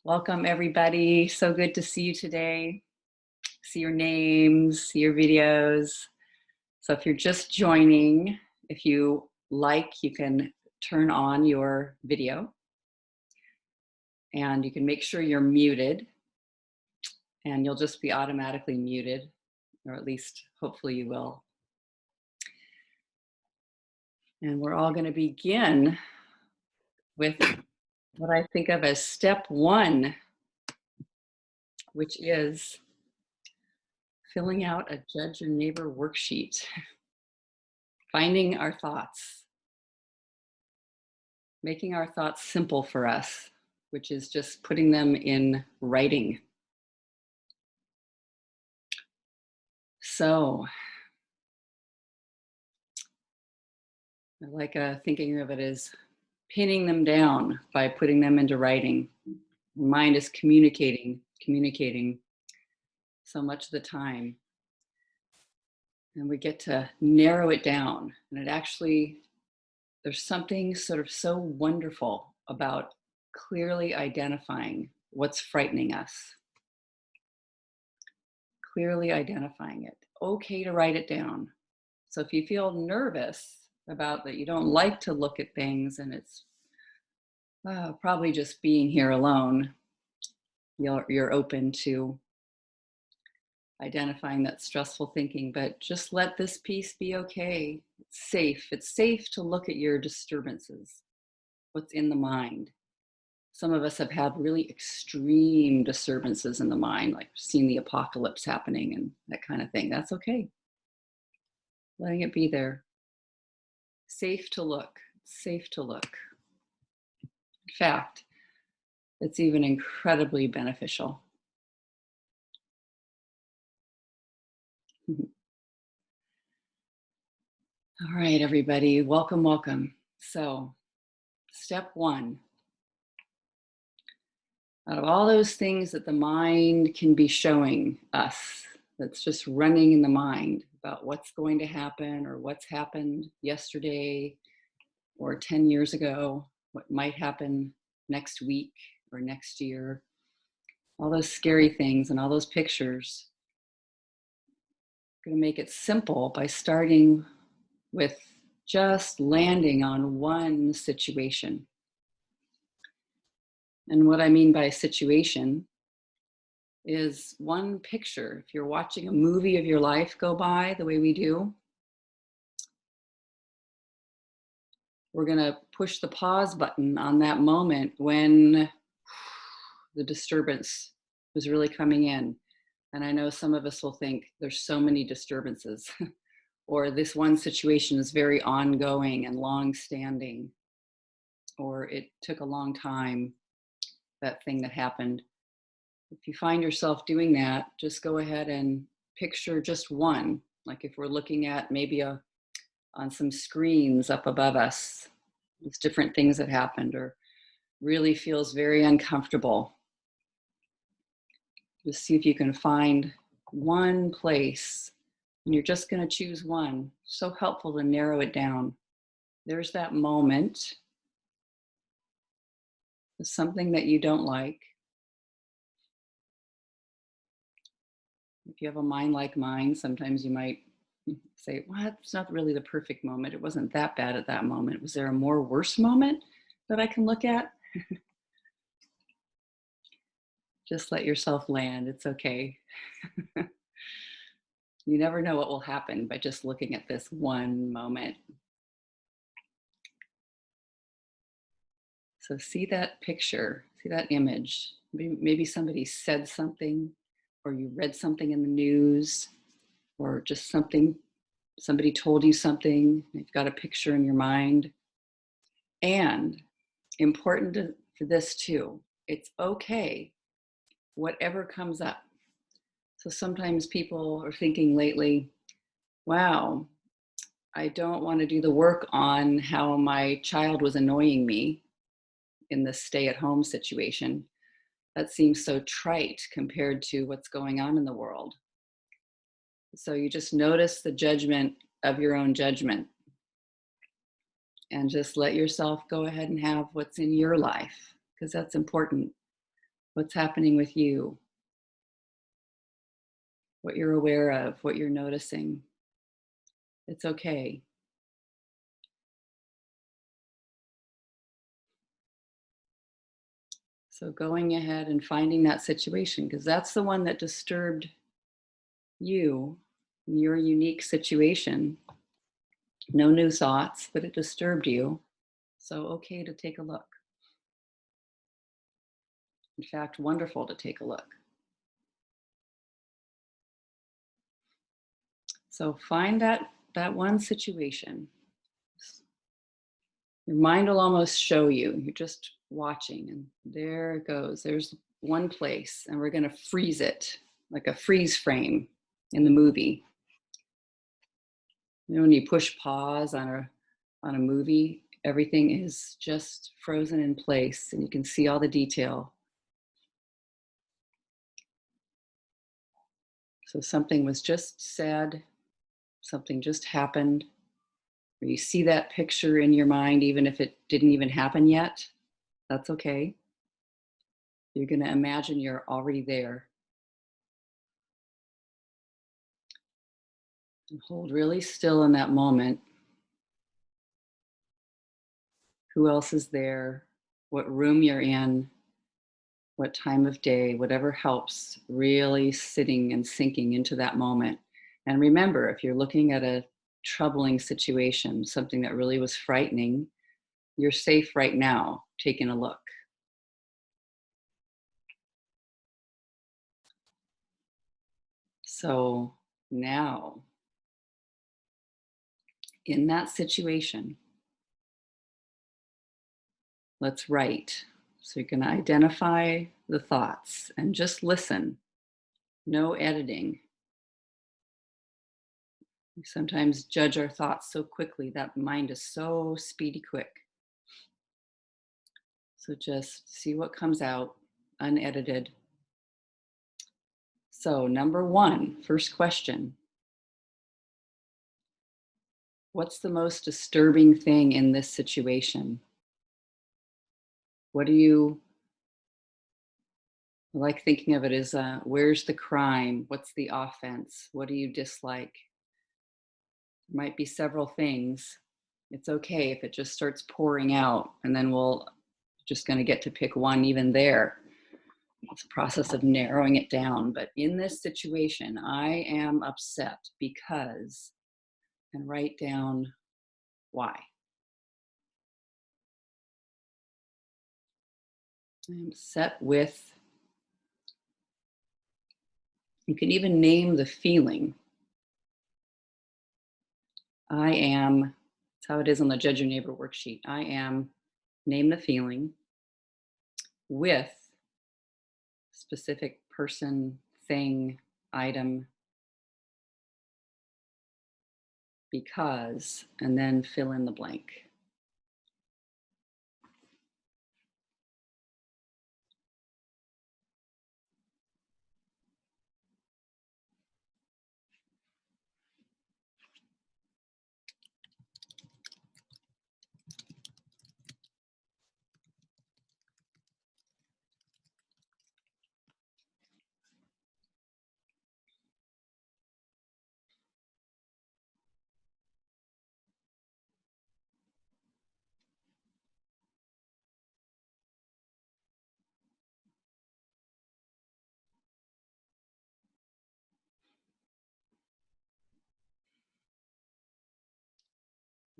Welcome, everybody. So good to see you today. See your names, see your videos. So if you're just joining, if you like, you can turn on your video and you can make sure you're muted and you'll just be automatically muted, or at least hopefully you will. And we're all going to begin with what I think of as step one, which is filling out a judge your neighbor worksheet. Finding our thoughts, making our thoughts simple for us, which is just putting them in writing. So I like thinking of it as pinning them down by putting them into writing. The mind is communicating so much of the time. And we get to narrow it down. And it actually, there's something sort of so wonderful about clearly identifying what's frightening us. Clearly identifying it. Okay to write it down. So if you feel nervous about that, you don't like to look at things and it's probably just being here alone, you're open to identifying that stressful thinking, but just let this piece be okay. It's safe. It's safe to look at your disturbances, what's in the mind. Some of us have had really extreme disturbances in the mind, like seeing the apocalypse happening and that kind of thing. That's okay. Letting it be there. Safe to look. Safe to look. In fact, it's even incredibly beneficial. All right, everybody, welcome, welcome. So, step one. Out of all those things that the mind can be showing us, that's just running in the mind about what's going to happen or what's happened yesterday or 10 years ago, what might happen next week or next year, all those scary things and all those pictures. I'm going to make it simple by starting with just landing on one situation. And what I mean by a situation is one picture. If you're watching a movie of your life go by the way we do, we're going to push the pause button on that moment when the disturbance was really coming in. And I know some of us will think there's so many disturbances or this one situation is very ongoing and long-standing, or it took a long time, that thing that happened. If you find yourself doing that, just go ahead and picture just one. Like if we're looking at maybe on some screens up above us, there's different things that happened or really feels very uncomfortable. Just see if you can find one place. And you're just going to choose one. So helpful to narrow it down. There's that moment. There's something that you don't like. If you have a mind like mine, sometimes you might say, well, it's not really the perfect moment. It wasn't that bad at that moment. Was there a more worse moment that I can look at? Just let yourself land. It's okay. You never know what will happen by just looking at this one moment. So see that picture, see that image. Maybe somebody said something, or you read something in the news, or just somebody told you something. You've got a picture in your mind. And important for this too, it's okay, whatever comes up. So sometimes people are thinking lately, wow, I don't want to do the work on how my child was annoying me in this stay-at-home situation. That seems so trite compared to what's going on in the world. So you just notice the judgment of your own judgment and just let yourself go ahead and have what's in your life, because that's important. What's happening with you? What you're aware of, what you're noticing. It's okay. So going ahead and finding that situation, because that's the one that disturbed you, your unique situation. No new thoughts, but it disturbed you. So okay to take a look. In fact, wonderful to take a look. So find that one situation. Your mind will almost show you. You're just watching, and there it goes. There's one place, and we're going to freeze it like a freeze frame in the movie. You know, when you push pause on a movie, everything is just frozen in place, and you can see all the detail. So something was just said, something just happened, or you see that picture in your mind, even if it didn't even happen yet. That's okay. You're going to imagine you're already there. And hold really still in that moment. Who else is there? What room you're in? What time of day? Whatever helps, really sitting and sinking into that moment. And remember, if you're looking at a troubling situation, something that really was frightening, you're safe right now taking a look. So now, in that situation, let's write. So you're going to identify the thoughts and just listen. No editing. We sometimes judge our thoughts so quickly. That mind is so speedy quick. So just see what comes out, unedited. So, number one, first question. What's the most disturbing thing in this situation? What do you I like thinking of it as where's the crime? What's the offense? What do you dislike? There might be several things. It's okay if it just starts pouring out, and then we'll just going to get to pick one even there. It's a process of narrowing it down. But in this situation, I am upset because, and write down why. I'm upset with, you can even name the feeling. I am, that's how it is on the Judge Your Neighbor worksheet. I am, name the feeling with specific person, thing, item, because, and then fill in the blank.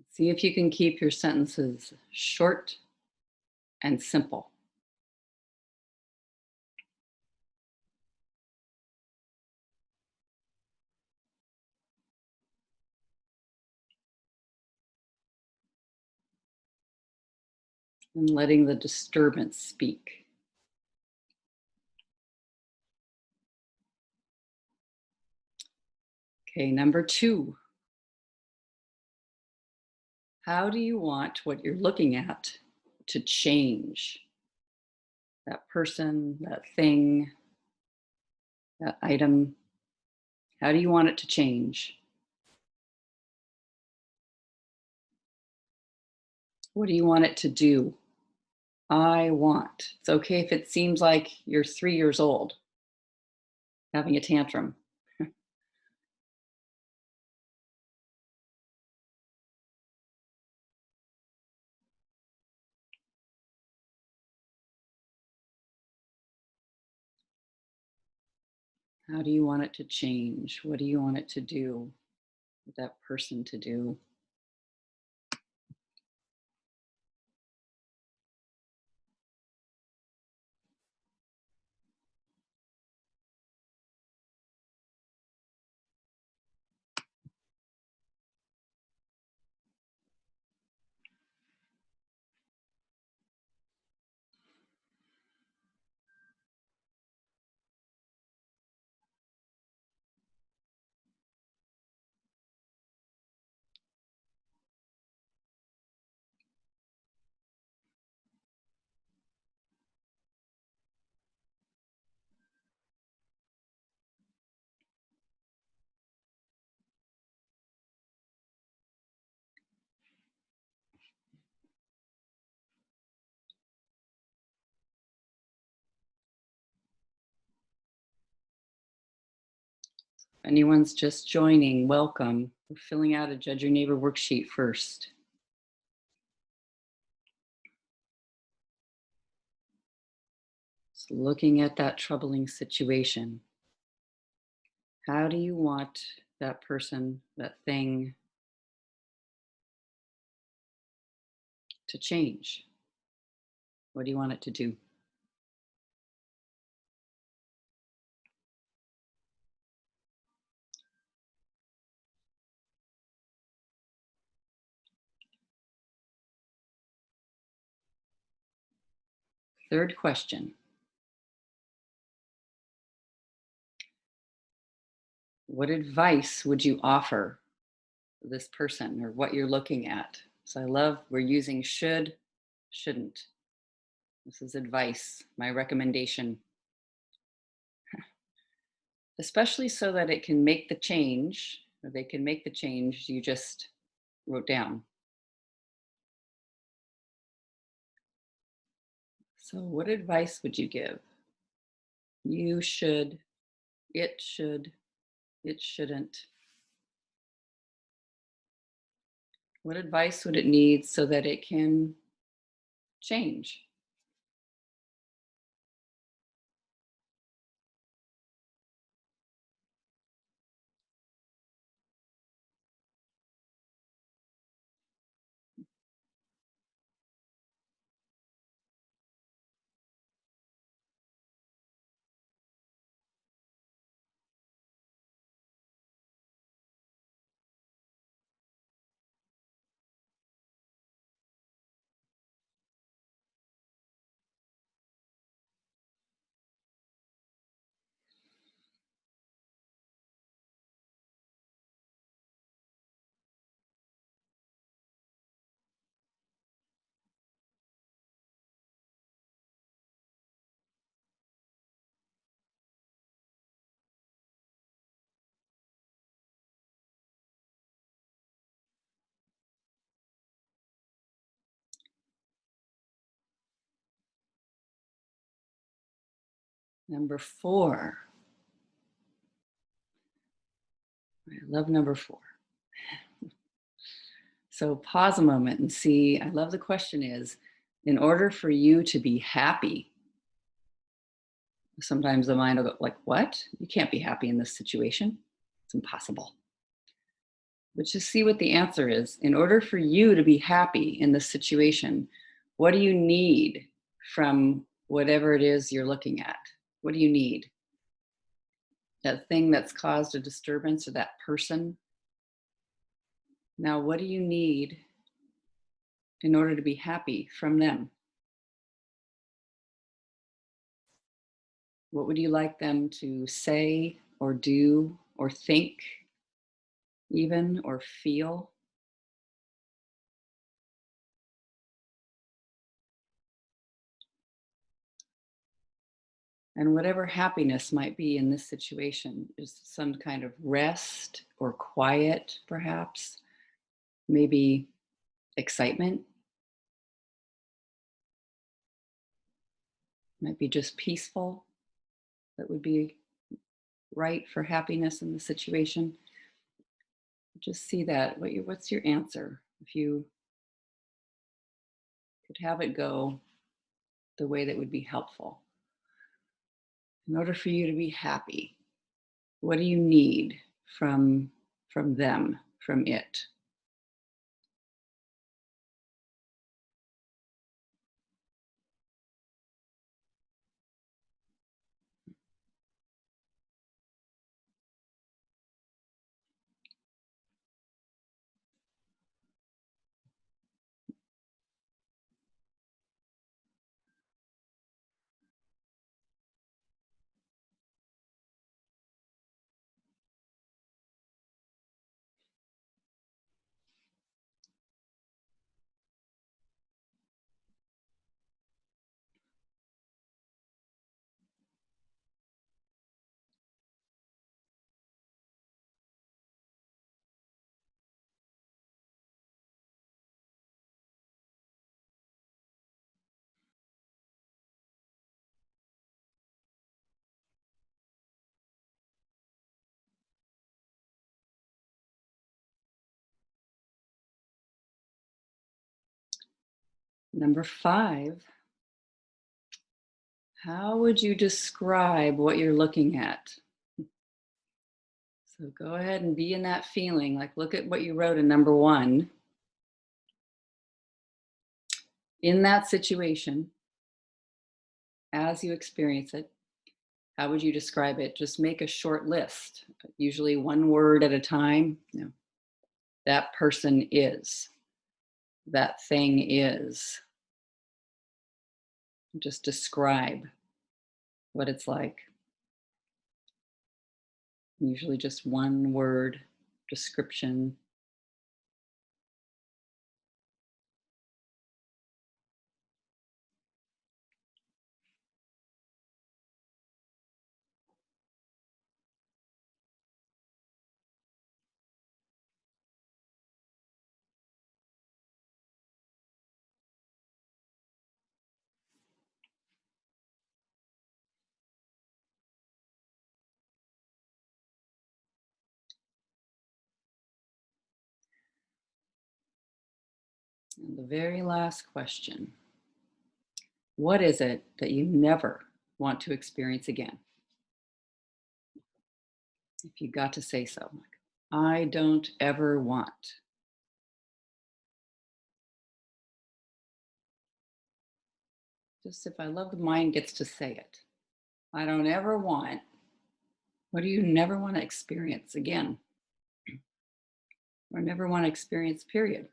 See if you can keep your sentences short and simple. And letting the disturbance speak. Okay, number two. How do you want what you're looking at to change? That person, that thing, that item. How do you want it to change? What do you want it to do? I want. It's okay if it seems like you're 3 years old having a tantrum. How do you want it to change? What do you want it to do? That person to do? Anyone's just joining, welcome. We're filling out a Judge Your Neighbor worksheet first. Just looking at that troubling situation. How do you want that person, that thing to change? What do you want it to do? Third question. What advice would you offer this person or what you're looking at? So I love we're using should, shouldn't. This is advice, my recommendation, especially so that it can make the change, or they can make the change you just wrote down. So, what advice would you give? You should, it should, it shouldn't. What advice would it need so that it can change? Number four. I love number four. So pause a moment and see. I love the question is in order for you to be happy, sometimes the mind will go, like, what? You can't be happy in this situation. It's impossible. But just see what the answer is. In order for you to be happy in this situation, what do you need from whatever it is you're looking at? What do you need? That thing that's caused a disturbance or that person? Now, what do you need in order to be happy from them? What would you like them to say or do or think, even or feel? And whatever happiness might be in this situation is some kind of rest or quiet, perhaps, maybe excitement. Might be just peaceful. That would be right for happiness in the situation. Just see that. What's your answer? If you could have it go the way that would be helpful. In order for you to be happy, what do you need from them, from it? Number 5, how would you describe what you're looking at? So go ahead and be in that feeling. Like, look at what you wrote in number 1. In that situation, as you experience it, how would you describe it? Just make a short list, usually one word at a time. That person is, that thing is. Just describe what it's like. Usually just one word description. And the very last question, what is it that you never want to experience again? If you got to say so, like, I don't ever want. Just if I love the mind gets to say it. I don't ever want. What do you never want to experience again? Or never want to experience, period?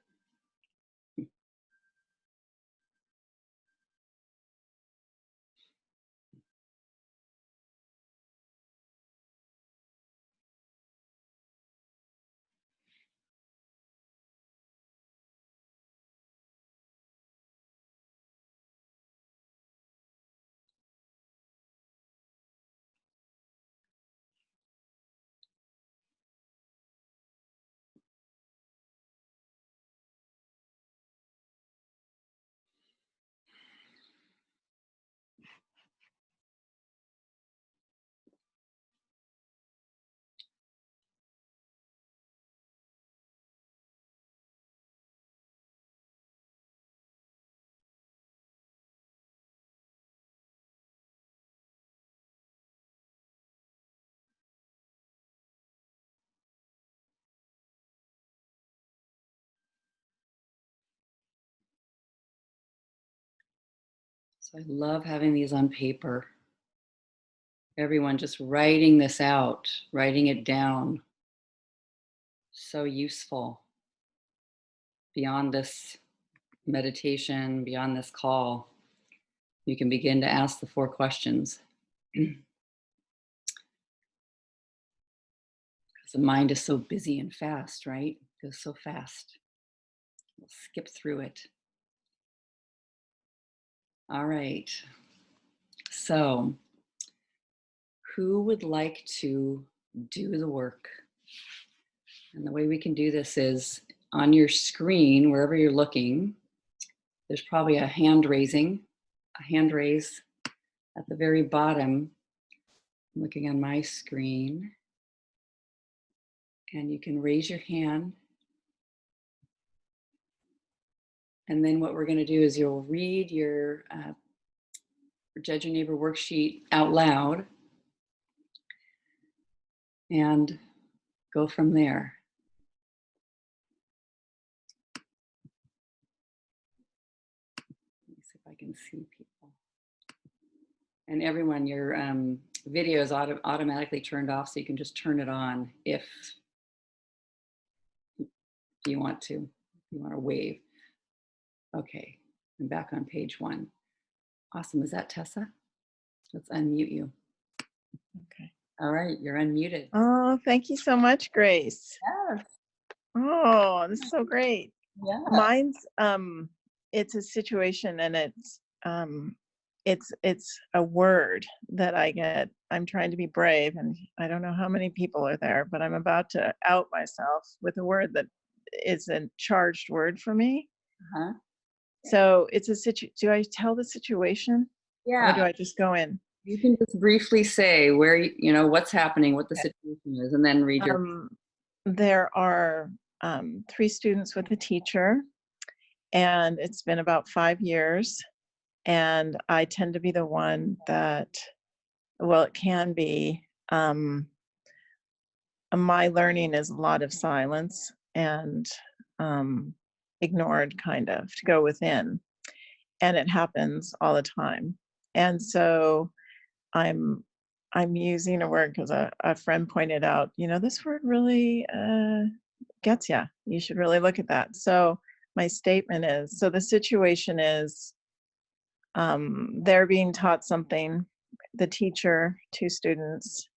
So I love having these on paper. Everyone just writing this out, writing it down. So useful. Beyond this meditation, beyond this call, you can begin to ask the 4 questions. Because the mind is so busy and fast, right? It goes so fast. We'll skip through it. All right. So, who would like to do the work? And the way we can do this is on your screen, wherever you're looking, there's probably a hand raise. at the very bottom, I'm looking on my screen, and you can raise your hand. And then what we're going to do is you'll read your Judge Your Neighbor worksheet out loud and go from there. Let me see if I can see people. And everyone, your video is automatically turned off, so you can just turn it on if you want to. If you want to wave. Okay, I'm back on page 1. Awesome. Is that Tessa? Let's unmute you. Okay. All right, you're unmuted. Oh, thank you so much, Grace. Yes. Oh, this is so great. Yeah. Mine's it's a situation, and it's a word that I get. I'm trying to be brave, and I don't know how many people are there, but I'm about to out myself with a word that is a charged word for me. Uh-huh. So it's a do I tell the situation? Yeah. Or do I just go in? You can just briefly say where, what's happening, what the situation is, and then read your. There are 3 students with a teacher, and it's been about 5 years. And I tend to be the one that, well, it can be, my learning is a lot of silence and ignored, kind of, to go within. And it happens all the time. And so I'm using a word because a friend pointed out, this word really gets you. You should really look at that. So my statement is, so the situation is, they're being taught something, the teacher, 2 students,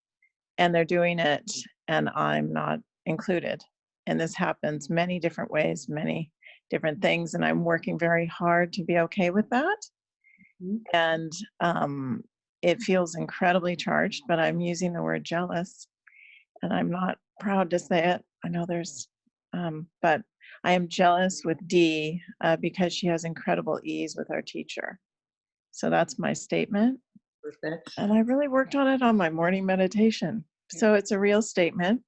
and they're doing it, and I'm not included. And this happens many different ways, many different things, and I'm working very hard to be okay with that. Mhm. And it feels incredibly charged, but I'm using the word jealous, and I'm not proud to say it. I know there's, but I am jealous with Dee because she has incredible ease with our teacher. So that's my statement. Perfect. And I really worked on it on my morning meditation. So it's a real statement.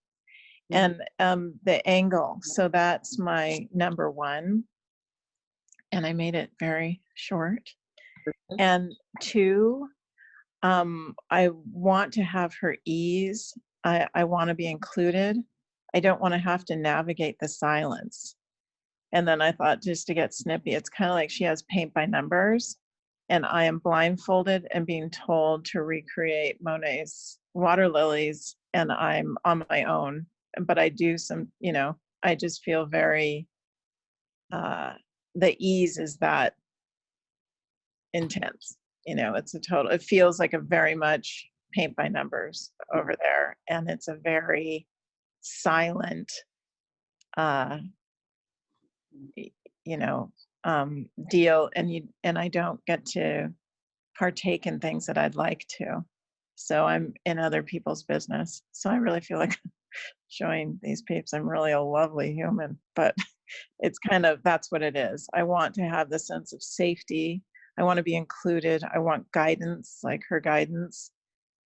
Mhm. And the angle, so that's my number 1. And I made it very short. Perfect. And 2, I want to have her ease. I want to be included. I don't want to have to navigate the silence. And then I thought, just to get snippy, it's kind of like she has paint by numbers, and I am blindfolded and being told to recreate Monet's water lilies, and I'm on my own. But I do some, I just feel very, the ease is that intense. It's it feels like a very much paint by numbers over there. And it's a very silent, uh, you know, deal. And I don't get to partake in things that I'd like to. So I'm in other people's business. So I really feel like showing these peeps I'm really a lovely human, but it's kind of, that's what it is. I want to have the sense of safety. I want to be included. I want guidance, like her guidance,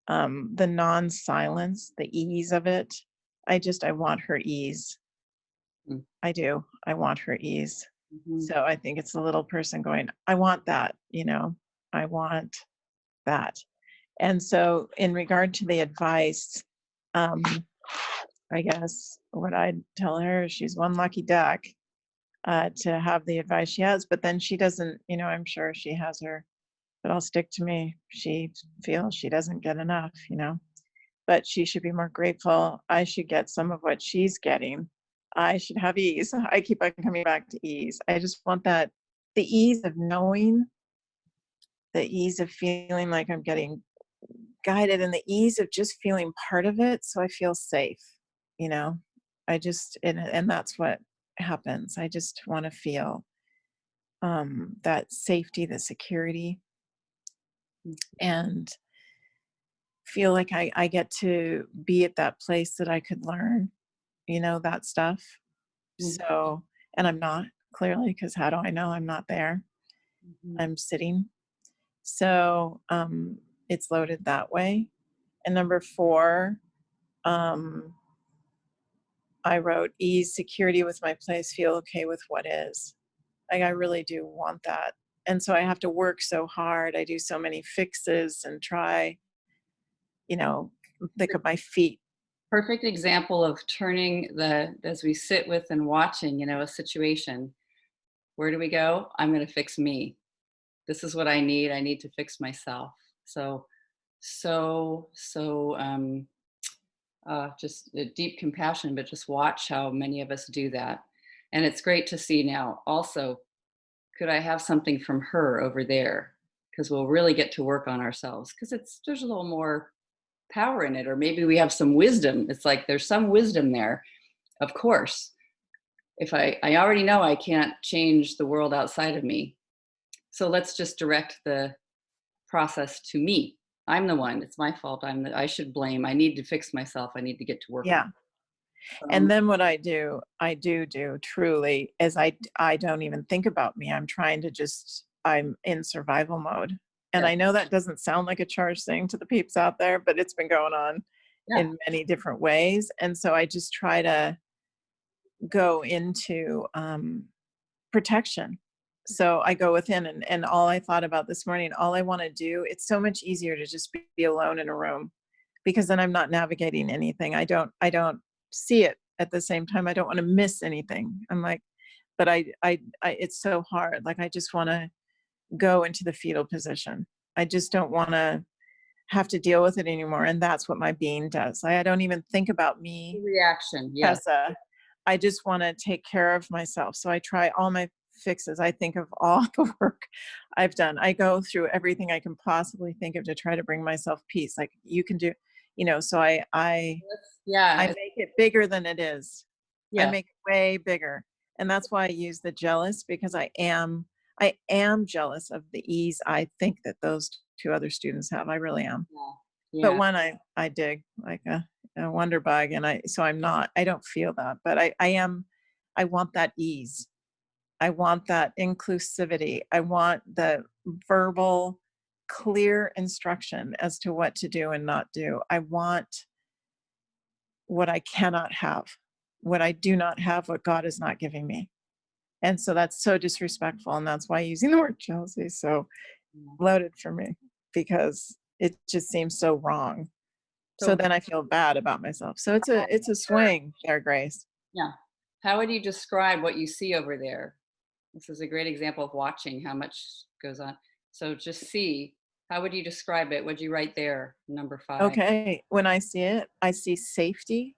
the non-silence, the ease of it. I want her ease. Mm. I do. I want her ease. Mhm. So I think it's the little person going, I want that, I want that. And so in regard to the advice, I guess what I'd tell her is she's one lucky duck to have the advice she has, but then she doesn't, I'm sure she has her, but I'll stick to me. She feels she doesn't get enough, but she should be more grateful. I should get some of what she's getting. I should have ease. I keep on coming back to ease. I just want that, the ease of knowing, the ease of feeling like I'm getting guided, and the ease of just feeling part of it. So I feel safe, you know, and that's what happens. I just want to feel that safety, the security, and feel like I get to be at that place that I could learn, that stuff. Mhm. So, and I'm not, clearly, because how do I know I'm not there? Mhm. I'm sitting. So, it's loaded that way. And number 4, I wrote ease, security with my place, feel okay with what is. Like, I really do want that. And so I have to work so hard. I do so many fixes and try, you know, think of my feet. Perfect example of turning as we sit with and watching, a situation. Where do we go? I'm going to fix me. This is what I need. I need to fix myself. So just a deep compassion, but just watch how many of us do that. And it's great to see now. Also, could I have something from her over there? Because we'll really get to work on ourselves. Because there's a little more power in it, or maybe we have some wisdom. It's like there's some wisdom there. Of course, if I already know I can't change the world outside of me, so let's just direct the process to me. I'm the one. It's my fault. I should blame. I need to fix myself. I need to get to work on Yeah. it. And then what I do truly is I don't even think about me. I'm in survival mode. And Yeah, I know that doesn't sound like a charged thing to the peeps out there, but it's been going on yeah. in many different ways. And so I just try to go into protection. So I go within, and all I thought about this morning, all I want to do, it's so much easier to just be alone in a room, because then I'm not navigating anything. I don't see it at the same time. I don't want to miss anything. I'm like, but it's so hard. Like, I just want to go into the fetal position. I just don't want to have to deal with it anymore. And that's what my being does. I don't even think about me Reaction. Yes. as I just want to take care of myself. So I try all my fixes. I think of all the work I've done. I go through everything I can possibly think of to try to bring myself peace. Like, you can do, so I Yeah. make it bigger than it is. I Yeah. make it way bigger. And that's why I use the jealous, because I am jealous of the ease I think that those 2 other students have. I really am. Yeah. But Yeah. one I dig like a wonder bug, and I don't feel that, but I want that ease. I want that inclusivity. I want the verbal, clear instruction as to what to do and not do. I want what I cannot have, what I do not have, what God is not giving me. And so that's so disrespectful. And that's why using the word jealousy is so Yeah. loaded for me, because it just seems so wrong. So So, then I feel bad about myself. So it's a swing there, Grace. yeah. How would you describe what you see over there? This is a great example of watching how much goes on. So just see, how would you describe it? What'd you write there? Number 5. Okay. When I see it, I see safety.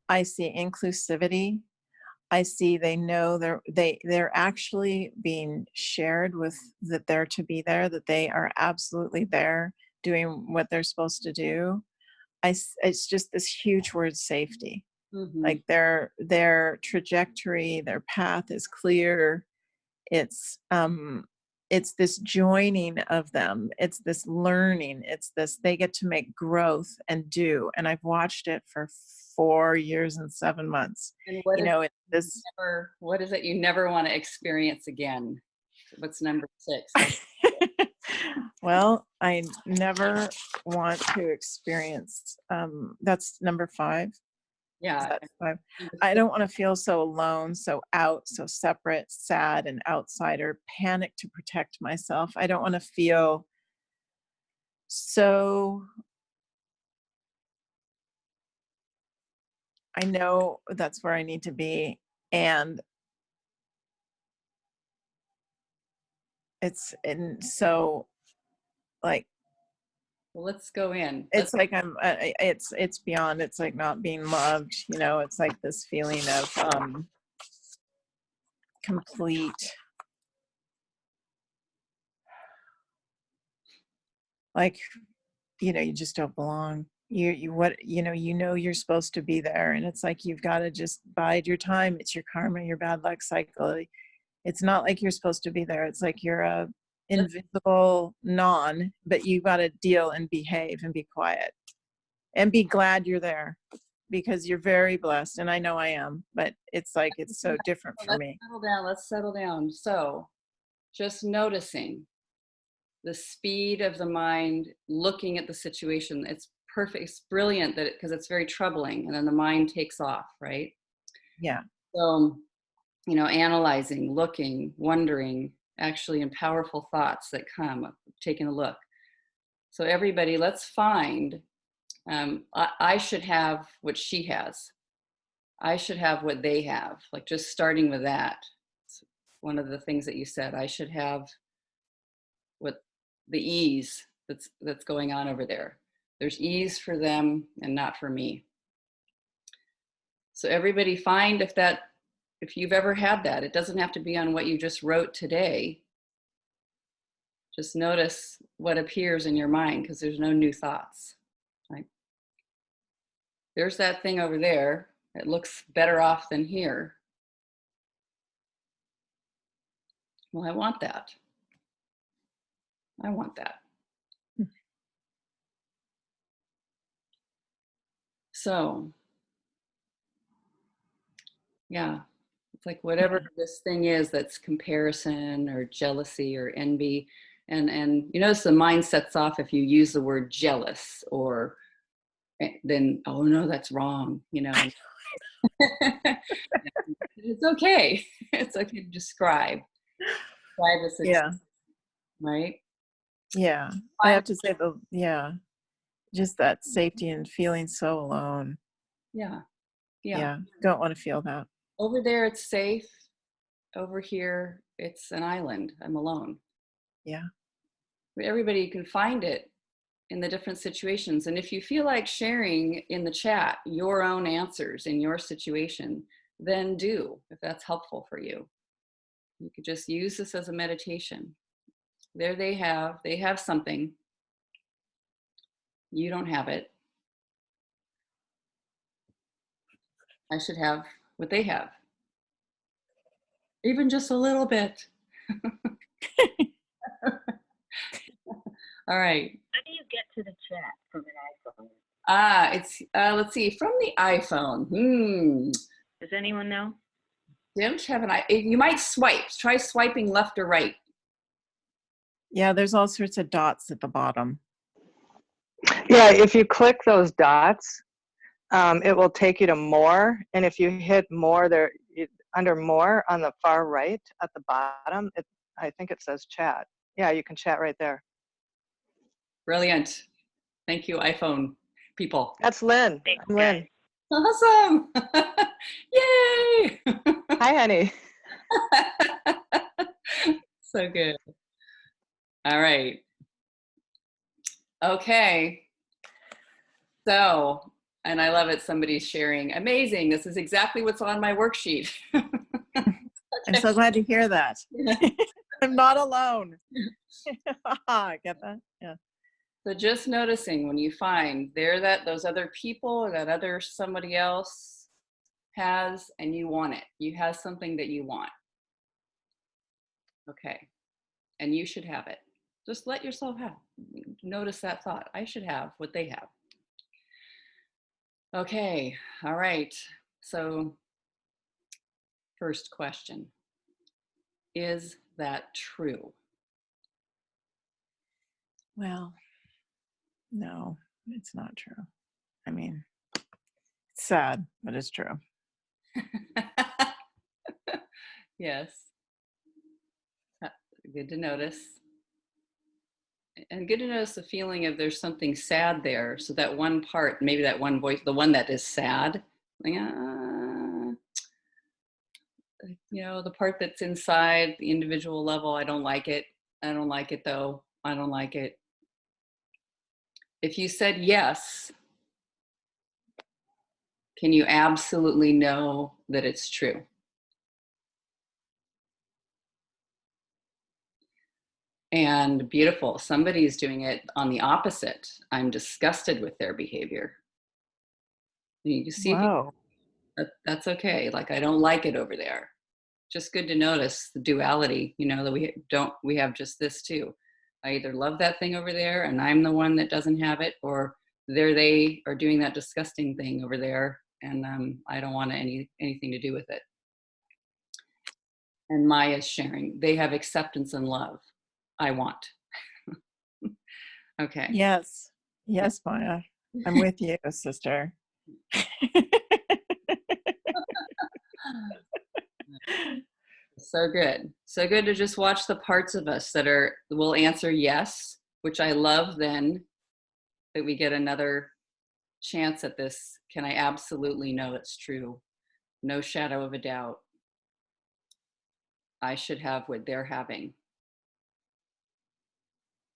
I see inclusivity. I see they know they're actually being shared with, that they're to be there, that they are absolutely there doing what they're supposed to do. It's just this huge word, safety. Mm-hmm. Like, their trajectory, their path is clear. It's this joining of them. It's this learning. It's this, they get to make growth and do. And I've watched it for 4 years and 7 months. And It's this. what is it you never want to experience again? What's number 6? Well, I never want to experience, that's number 5. Is Yeah. that 5? Number I 6. don't want to feel so alone, so out, so separate, sad, and outsider, panic to protect myself. I don't want to feel so. I know that's where I need to be. And and so, like, Well, let's go in. it's like it's beyond, it's like not being loved, it's like this feeling of complete, like, you just don't belong. You what you're supposed to be there, and it's like you've got to just bide your time. It's your karma, your bad luck cycle. It's not like you're supposed to be there. It's like you're a Let's invisible non, but you got to deal and behave and be quiet and be glad you're there, because you're very blessed, and I know I am, but it's like it's so different for let's me. settle down. Let's settle down. So just noticing. the speed of the mind looking at the situation. It's perfect. It's brilliant that because it's very troubling, and then the mind takes off, right? Yeah. So, analyzing, looking, wondering, actually in powerful thoughts that come, taking a look. So everybody, let's find, I should have what she has. I should have what they have. Like just starting with that. It's one of the things that you said, I should have what the ease that's going on over there. There's ease for them and not for me. So everybody find if you've ever had that. It doesn't have to be on what you just wrote today. Just notice what appears in your mind, because there's no new thoughts. Right? There's that thing over there. It looks better off than here. Well, I want that. I want that. So, yeah, it's like whatever this thing is that's comparison or jealousy or envy. And you notice the mind sets off if you use the word jealous, or then, oh no, that's wrong, It's okay. It's okay to describe the situation, Yeah. right? Yeah. I have to say just that safety and feeling so alone. Yeah. Yeah. Don't want to feel that. Over there, it's safe. Over here, it's an island. I'm alone. Yeah. Everybody can find it in the different situations. And if you feel like sharing in the chat your own answers in your situation, then do, if that's helpful for you. You could just use this as a meditation. There they have something. You don't have it. I should have what they have. Even just a little bit. All right. How do you get to the chat from an iPhone? It's let's see, from the iPhone. Does anyone know? Don't have an you might swipe. Try swiping left or right. Yeah, there's all sorts of dots at the bottom. Yeah, if you click those dots, it will take you to more. And if you hit more there, under more on the far right at the bottom, I think it says chat. Yeah, you can chat right there. Brilliant. Thank you, iPhone people. That's Lynn. Thanks, I'm Lynn. Awesome. Yay. Hi, honey. So good. All right. Okay. So, and I love it. Somebody's sharing. Amazing. This is exactly what's on my worksheet. I'm so glad to hear that. I'm not alone. Get that? Yeah. So just noticing when you find those other people or that other somebody else has, and you want it. You have something that you want. Okay. And you should have it. Just let yourself notice that thought. I should have what they have. Okay. All right. So first question. Is that true? Well, no, it's not true. I mean, it's sad, but it's true. Yes. Good to notice. And good to notice the feeling of there's something sad there. So that one part, maybe that one voice, the one that is sad, like, the part that's inside the individual level, I don't like it. I don't like it though. I don't like it. If you said yes, can you absolutely know that it's true? And beautiful. Somebody's doing it on the opposite. I'm disgusted with their behavior. You can see Wow. that's okay. Like, I don't like it over there. Just good to notice the duality, that we have just this too. I either love that thing over there and I'm the one that doesn't have it, or they are doing that disgusting thing over there and I don't want anything to do with it. And Maya's sharing, they have acceptance and love. I want. Okay. Yes. Yes, Maya. I'm with you, sister. So good. So good to just watch the parts of us that will answer yes, which I love then that we get another chance at this. Can I absolutely know it's true? No shadow of a doubt. I should have what they're having.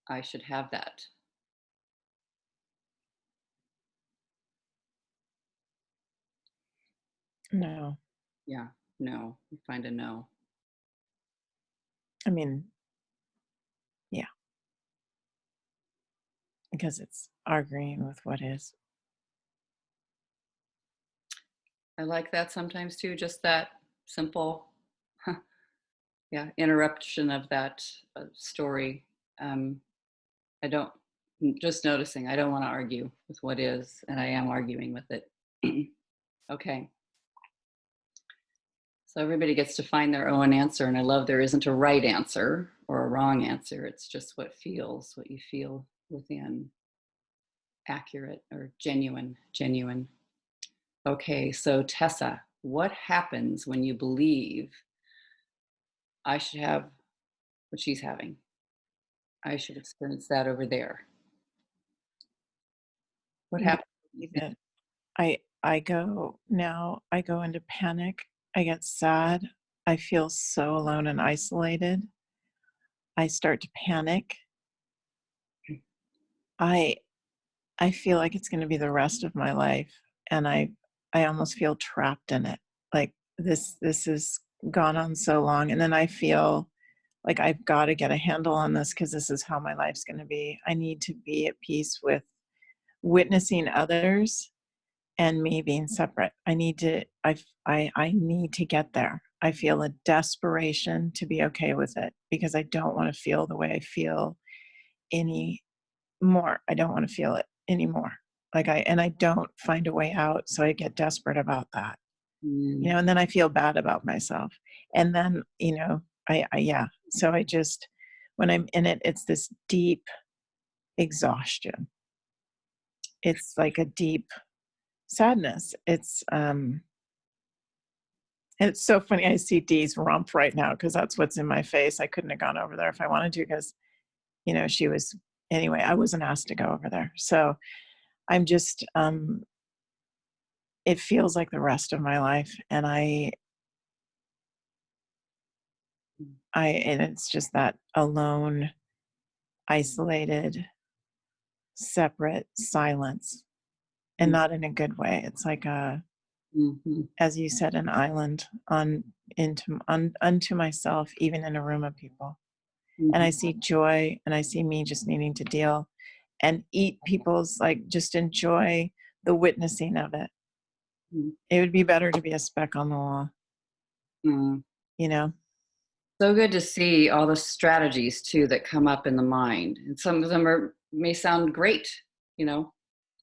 I should have that. No. Yeah. No. We find a no. I mean, yeah. Because it's agreeing with what is. I like that sometimes too, just that simple, yeah, interruption of that story. I don't, just noticing, I don't want to argue with what is, and I am arguing with it. Okay. So everybody gets to find their own answer, and I love there isn't a right answer or a wrong answer. It's just what feels, what you feel within, accurate or genuine, genuine. Okay, so Tessa, what happens when you believe I should have what she's having? I should experience that over there. What Yeah, happens? that I go into panic. I get sad. I feel so alone and isolated. I start to panic. I I feel like it's going to be the rest of my life, and I almost feel trapped in it. Like this has gone on so long, and then I feel like I've got to get a handle on this because this is how my life's going to be. I need to be at peace with witnessing others and me being separate. I need to get there. I feel a desperation to be okay with it because I don't want to feel the way I feel any more. I don't want to feel it anymore. I don't find a way out, so I get desperate about that. Mm, And then I feel bad about myself. And then, yeah. So I just, when I'm in it, it's this deep exhaustion. It's like a deep sadness. It's so funny. I see Dee's rump right now because that's what's in my face. I couldn't have gone over there if I wanted to because, she was, anyway, I wasn't asked to go over there. So I'm just, it feels like the rest of my life. And and it's just that alone, isolated, separate silence, and mm, not in a good way. It's like mhm, as you said, an island unto myself, even in a room of people. And I mhm, see joy, and I see me just needing to deal and eat people's, like, just enjoy the witnessing of it. mm, It would be better to be a speck on the wall, mm. you know? So good to see all the strategies too that come up in the mind. And some of them may sound great, but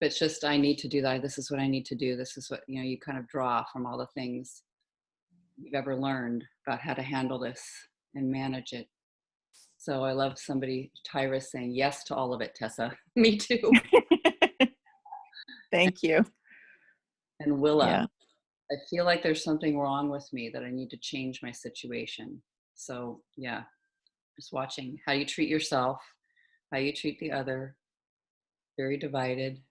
it's just I need to do that. This is what I need to do. This is what, you kind of draw from all the things you've ever learned about how to handle this and manage it. So I love Tyra saying yes to all of it, Tessa. Me too. Thank you. And Willa, Yeah. I feel like there's something wrong with me that I need to change my situation. So yeah, just watching how you treat yourself, how you treat the other, very divided.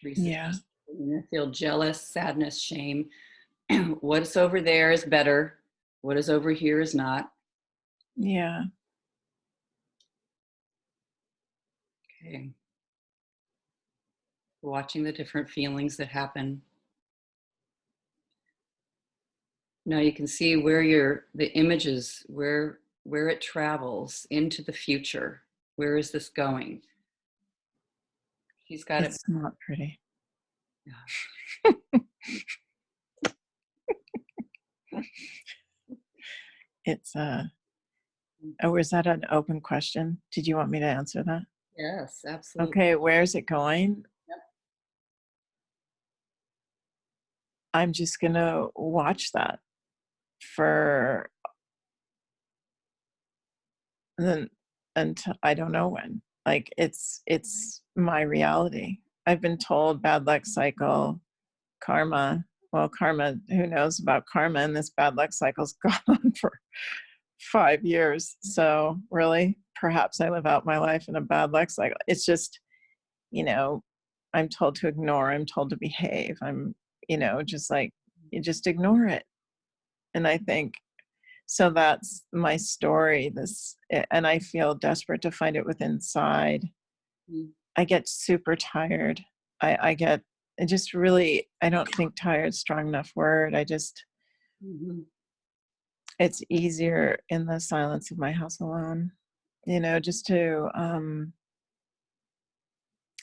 Teresa's Yeah. I feel jealous, sadness, shame. What's over there is better. What is over here is not. Yeah. Okay. Watching the different feelings that happen. Now you can see where the images, where it travels into the future. Where is this going? He's got it. It's not pretty. Yeah. It's oh, is that an open question? Did you want me to answer that? Yes, absolutely. Okay, where's it going? Yep. I'm just gonna watch that for then until I don't know when. Like it's my reality. I've been told bad luck cycle, karma. Well, karma, who knows about karma? And this bad luck cycle's gone on for 5 years. So really, perhaps I live out my life in a bad luck cycle. It's just, you know, I'm told to ignore, I'm told to behave. I'm, just like, you just ignore it. And I think, so that's my story. And I feel desperate to find it within inside. Mm. I get super tired. I just really, I don't think tired, strong enough word. Mm-hmm. It's easier in the silence of my house alone, just to,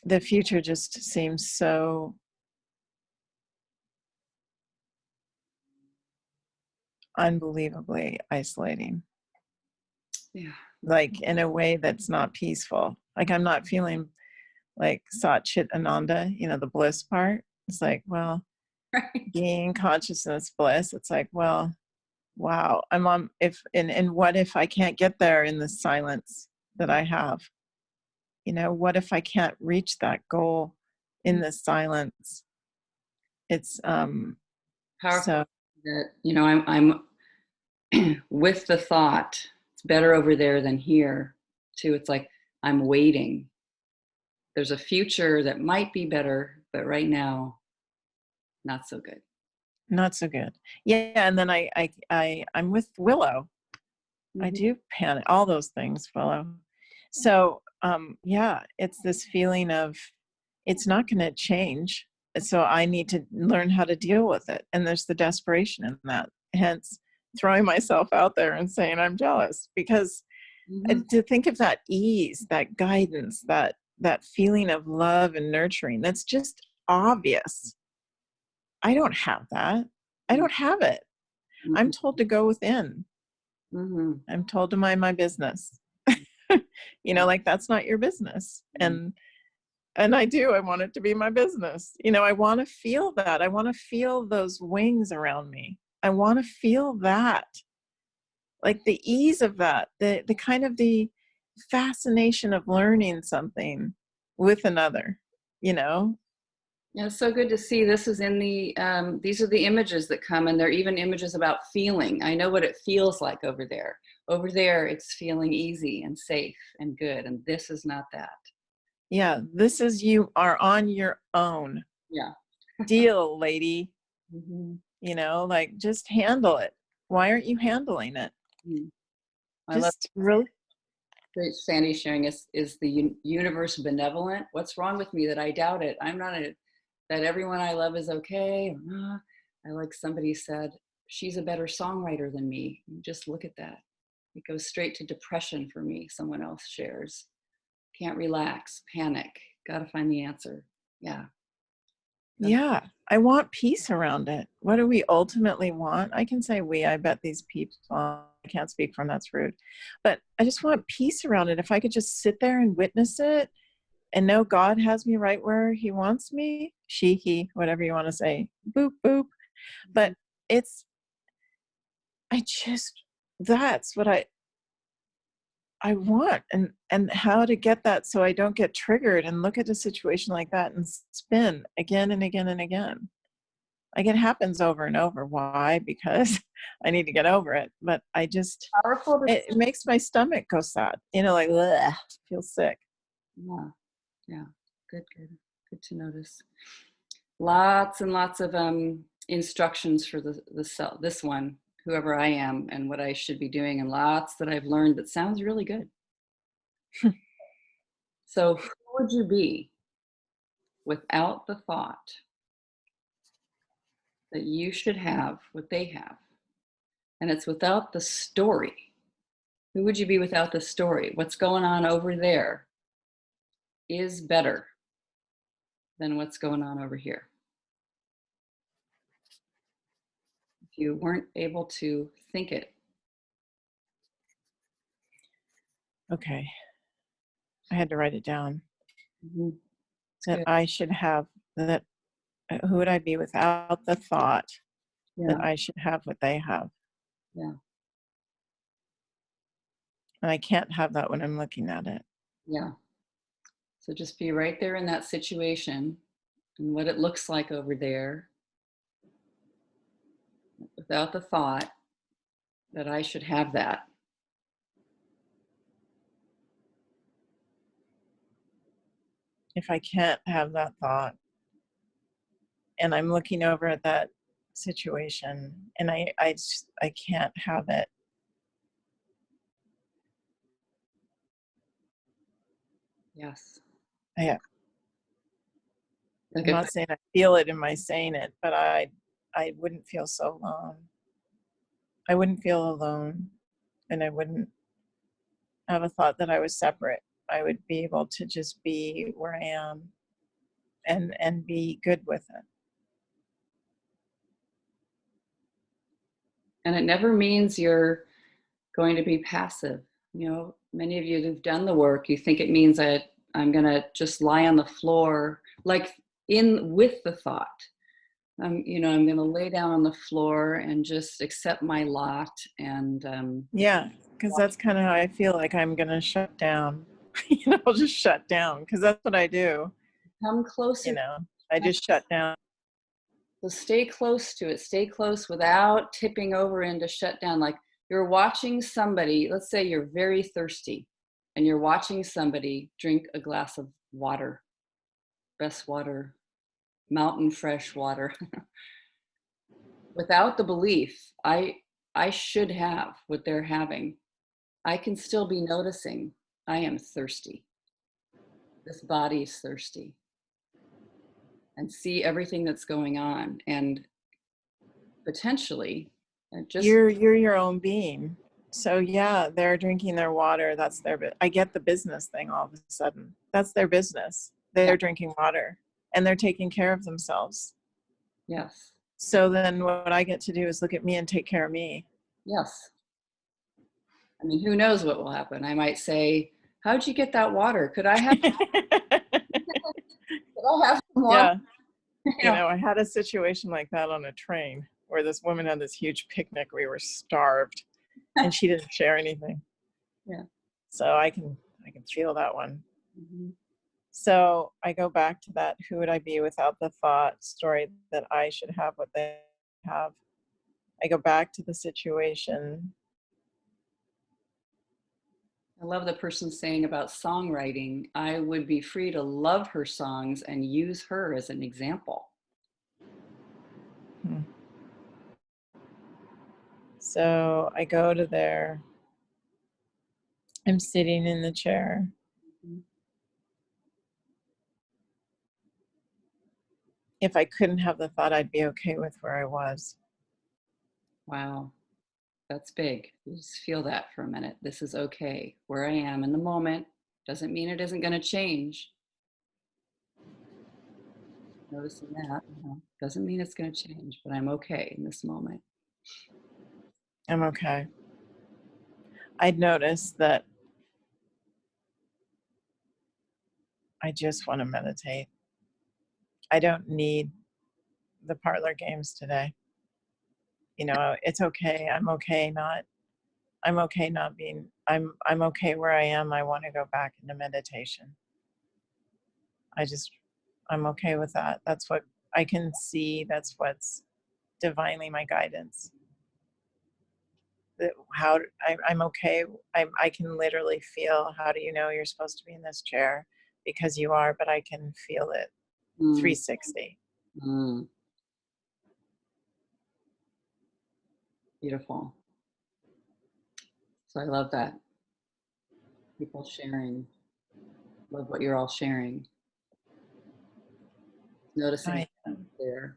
the future just seems so unbelievably isolating. Yeah. Like in a way that's not peaceful. Like I'm not feeling like Sat Chit Ananda, the bliss part. It's like, well, Right. being consciousness bliss. It's like, well, wow, I'm on, and what if I can't get there in the silence that I have? What if I can't reach that goal in the silence? It's Powerful so that, I'm with the thought, it's better over there than here, too. It's like I'm waiting. There's a future that might be better, but right now, not so good. not so good. Yeah, and then I'm with Willow. I Mm-hmm. do panic, all those things, Willow. So yeah, it's this feeling of it's not going to change. So I need to learn how to deal with it. And there's the desperation in that. Hence, throwing myself out there and saying I'm jealous, because Mm-hmm. to think of that ease, that guidance, that feeling of love and nurturing, that's just obvious. I don't have that. I don't have it. I'm told to go within. Mm-hmm. I'm told to mind my business. Like that's not your business. And I want it to be my business. I want to feel that. I want to feel those wings around me. I want to feel that, like the ease of that, the kind of the fascination of learning something with another, Yeah, it's so good to see. This is in these are the images that come, and they're even images about feeling. I know what it feels like over there. Over there, it's feeling easy and safe and good, and this is not that. Yeah, this is, you are on your own. Yeah. Deal, lady. Mm-hmm. Like just handle it. Why aren't you handling it? Mm-hmm. I love Just really. great Sandy sharing is the universe benevolent? What's wrong with me that I doubt it? I'm not that everyone I love is okay. I like somebody said, she's a better songwriter than me. You just look at that. It goes straight to depression for me. Someone else shares. Can't relax, panic. Got to find the answer. Yeah. Yeah, I want peace around it. What do we ultimately want? I can say we, I bet these people, I can't speak for them, that's rude. But I just want peace around it. If I could just sit there and witness it and know God has me right where he wants me, she, he, whatever you want to say, boop, boop. But that's what I want, and how to get that so I don't get triggered and look at a situation like that and spin again and again and again. Like it happens over and over. Why? Because I need to get over it. But Powerful. It makes my stomach go sad, like, ugh, feel sick. Yeah. Yeah. Good to notice. Lots and lots of instructions for the cell, this one, whoever I am and what I should be doing, and lots that I've learned that sounds really good. So who would you be without the thought that you should have what they have? And it's without the story. Who would you be without the story? What's going on over there is better than what's going on over here. If you weren't able to think it. Okay. I had to write it down. Mm-hmm. That Good. I should have that. Who would I be without the thought that Yeah. I should have what they have? Yeah. And I can't have that when I'm looking at it. Yeah. So just be right there in that situation and what it looks like over there without the thought that I should have that. If I can't have that thought and I'm looking over at that situation and I can't have it. Yes. I, Like I'm if, not saying I feel it in my saying it, but I wouldn't feel so alone. I wouldn't feel alone, and I wouldn't have a thought that I was separate. I would be able to just be where I am and be good with it. and it never means you're going to be passive. You know, many of you who've done the work, you think it means that I'm going to just lie on the floor, like in with the thought. You know, I'm going to lay down on the floor and just accept my lot and Yeah, because that's kind of how I feel like I'm going to shut down. I'll just shut down because that's what I do. come closer. I just shut down. So stay close to it. Stay close without tipping over into shut down. Like you're watching somebody, let's say you're very thirsty and you're watching somebody drink a glass of water, best water, mountain fresh water. Without the belief, I should have what they're having. I can still be noticing I am thirsty. This body is thirsty. And see everything that's going on. And potentially just You're your own being. So yeah, they're drinking their water. That's I get the business thing all of a sudden. That's their business. They're drinking water and they're taking care of themselves. yes. So then what I get to do is look at me and take care of me. Yes. I mean, who knows what will happen? I might say, how'd you get that water? Could I have some water? Yeah. I had a situation like that on a train where this woman had this huge picnic. We were starved and she didn't share anything. Yeah. So I can feel that one. Mm-hmm. So I go back to that, who would I be without the thought story that I should have what they have. I go back to the situation. I love the person saying about songwriting, I would be free to love her songs and use her as an example. So I go to there. I'm sitting in the chair. Mm-hmm. If I couldn't have the thought, I'd be okay with where I was. Wow. That's big. You just feel that for a minute. This is okay. Where I am in the moment doesn't mean it isn't going to change. Noticing that doesn't mean it's going to change, but I'm okay in this moment. I'm okay. I'd noticed that I just want to meditate. I don't need the parlor games today. It's okay. I'm okay not being, I'm okay where I am. I want to go back into meditation. I'm okay with that. That's what I can see. That's what's divinely my guidance. I'm okay. I can literally feel, how do you know you're supposed to be in this chair? Because you are, but I can feel it 360. Mm. Beautiful. So I love that. People sharing. Love what you're all sharing. Noticing there.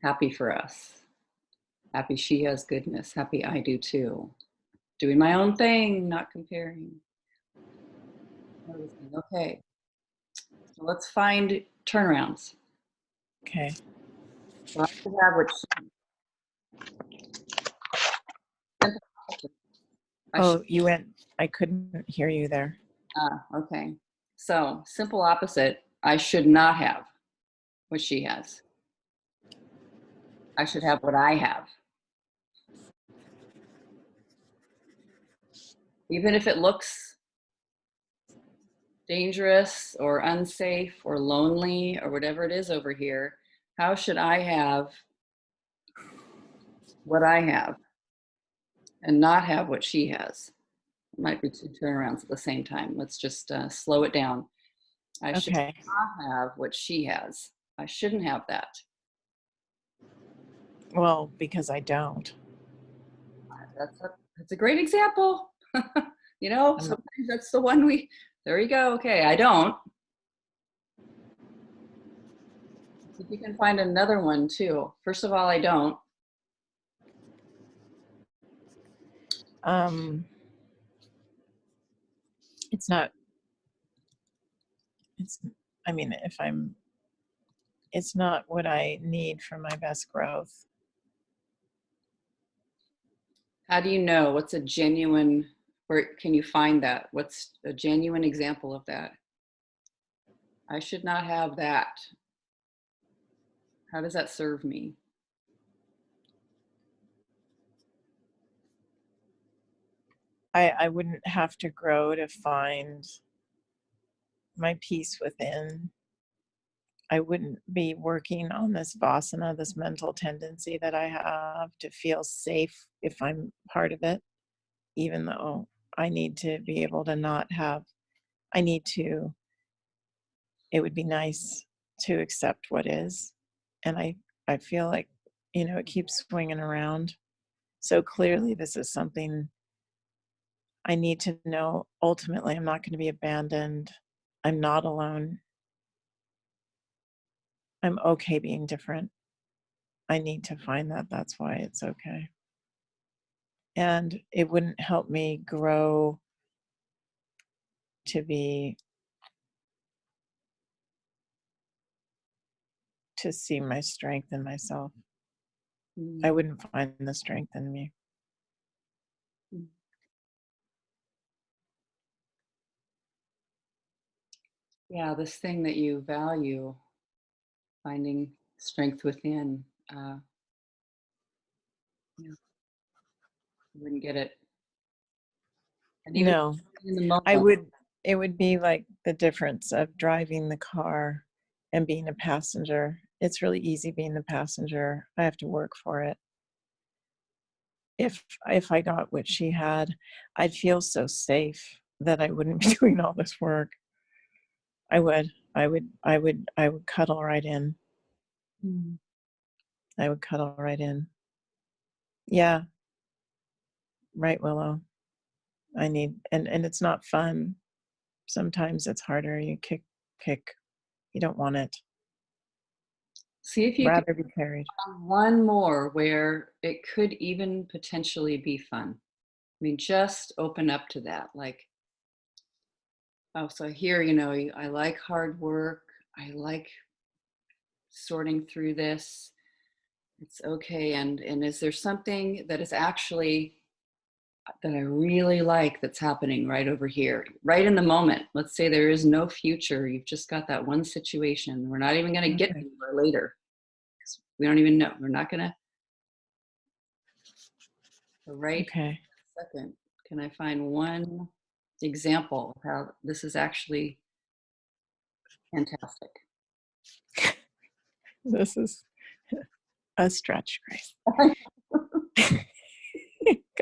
Happy for us. Happy she has goodness. Happy I do too. Doing my own thing, not comparing. Noticing, okay. So let's find turnarounds. Okay. So I should have what You went, I couldn't hear you there. Okay. So simple opposite, I should not have what she has. I should have what I have. Even if it looks dangerous or unsafe or lonely or whatever it is over here, how should I have what I have and not have what she has? It might be two turnarounds at the same time. Let's just slow it down. I should Okay. not have what she has. I shouldn't have that. Well, because I don't. That's a great example. You know, I'm not, sometimes that's the one there you go. Okay, I don't. If you can find another one too. First of all, I don't. it's not, it's, I mean, it's not what I need for my best growth. How do you know what's a genuine, where can you find that? What's a genuine example of that? I should not have that. How does that serve me? I wouldn't have to grow to find my peace within. I wouldn't be working on this vasana, this mental tendency that I have to feel safe if I'm part of it, even though I need to be able to not have, I need to, it would be nice to accept what is. And I feel like, it keeps swinging around. So clearly this is something I need to know. Ultimately, I'm not going to be abandoned. I'm not alone. I'm okay being different. I need to find that. That's why it's okay. And it wouldn't help me grow to see my strength in myself. I wouldn't find the strength in me. Yeah, this thing that you value, finding strength within. You wouldn't get it. And even No, in the moment. it would be like the difference of driving the car and being a passenger. It's really easy being the passenger. I have to work for it. If I got what she had, I'd feel so safe that I wouldn't be doing all this work. I would cuddle right in. I would cuddle right in. Yeah. Right, Willow. I need, and it's not fun. Sometimes it's harder. You kick. You don't want it. See if you can Rather be carried. find one more where it could even potentially be fun. I mean, just open up to that. Like, oh, so here, I like hard work. I like sorting through this. It's okay. And is there something that is actually that I really like that's happening right over here, right in the moment? Let's say there is no future. You've just got that one situation. We're not even going to get Okay. anywhere later. We don't even know. We're not going to. Right Okay. second, can I find one example of how this is actually fantastic? This is a stretch, Grace.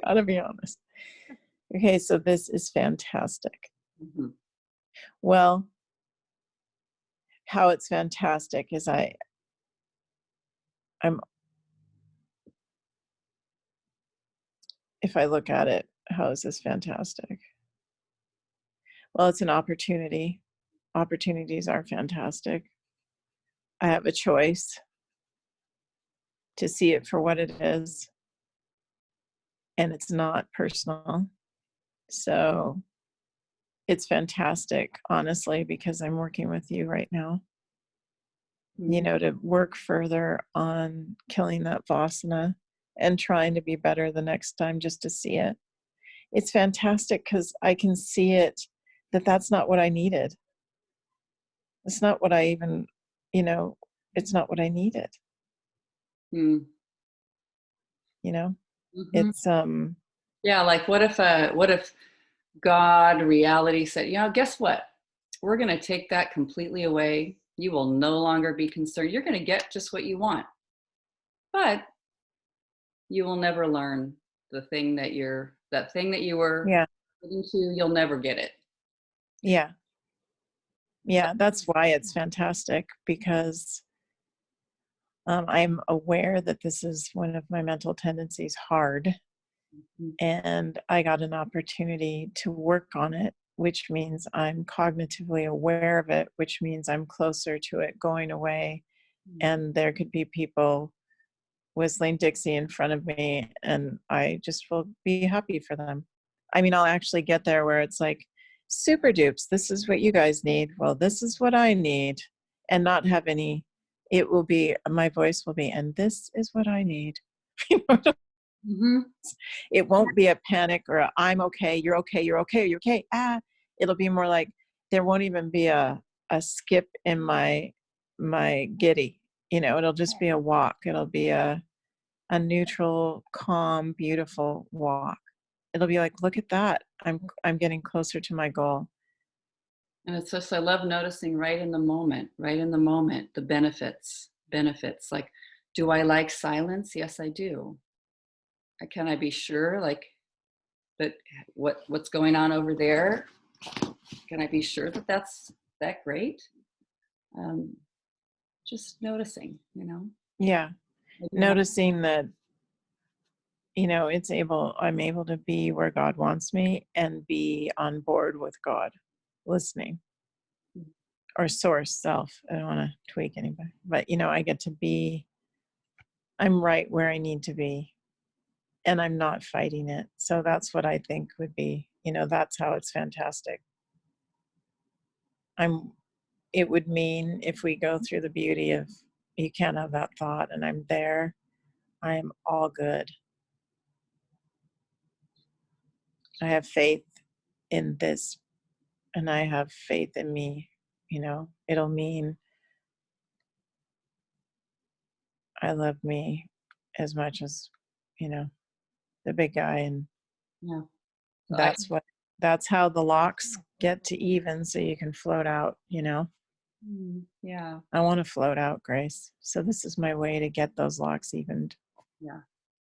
Gotta be honest. Okay, so this is fantastic. Mm-hmm. Well, how it's fantastic is I'm if I look at it, how is this fantastic? Well, it's an opportunity. Opportunities are fantastic. I have a choice to see it for what it is, and it's not personal. So it's fantastic, honestly, because I'm working with you right now. To work further on killing that vasana and trying to be better the next time, just to see it. It's fantastic because I can see it, that's not what I needed. It's not what I even, it's not what I needed. Mm. Mm-hmm. It's It's yeah, like what if God, reality said, guess what? We're going to take that completely away. You will no longer be concerned. You're going to get just what you want, but you will never learn that thing that you were Yeah. into. You'll never get it. Yeah. Yeah. That's why it's fantastic, because I'm aware that this is one of my mental tendencies, hard. And I got an opportunity to work on it, which means I'm cognitively aware of it, which means I'm closer to it going away. And there could be people whistling Dixie in front of me, and I just will be happy for them. I mean, I'll actually get there where it's like, super dupes, this is what you guys need. Well, this is what I need. And not have any, it will be, my voice will be, and this is what I need. Mm-hmm. It won't be a panic or a, I'm okay, you're okay, you're okay, you're okay. It'll be more like, there won't even be a skip in my giddy. It'll just be a walk. It'll be a neutral, calm, beautiful walk. It'll be like, look at that. I'm getting closer to my goal. And it's just, I love noticing right in the moment, the benefits. Like, do I like silence? Yes, I do. Can I be sure, like, that what's going on over there? Can I be sure that that's that great? Just noticing, Yeah. Noticing that, I'm able to be where God wants me and be on board with God, listening, or source self. I don't want to tweak anybody, but I get to be, I'm right where I need to be, and I'm not fighting it. So that's what I think would be, that's how it's fantastic. It would mean, if we go through the beauty of, you can't have that thought, and I'm there, I am all good. I have faith in this, and I have faith in me. It'll mean I love me as much as, the big guy. And Yeah. So that's how the locks get to even, so you can float out, yeah. I want to float out, Grace. So this is my way to get those locks evened. Yeah.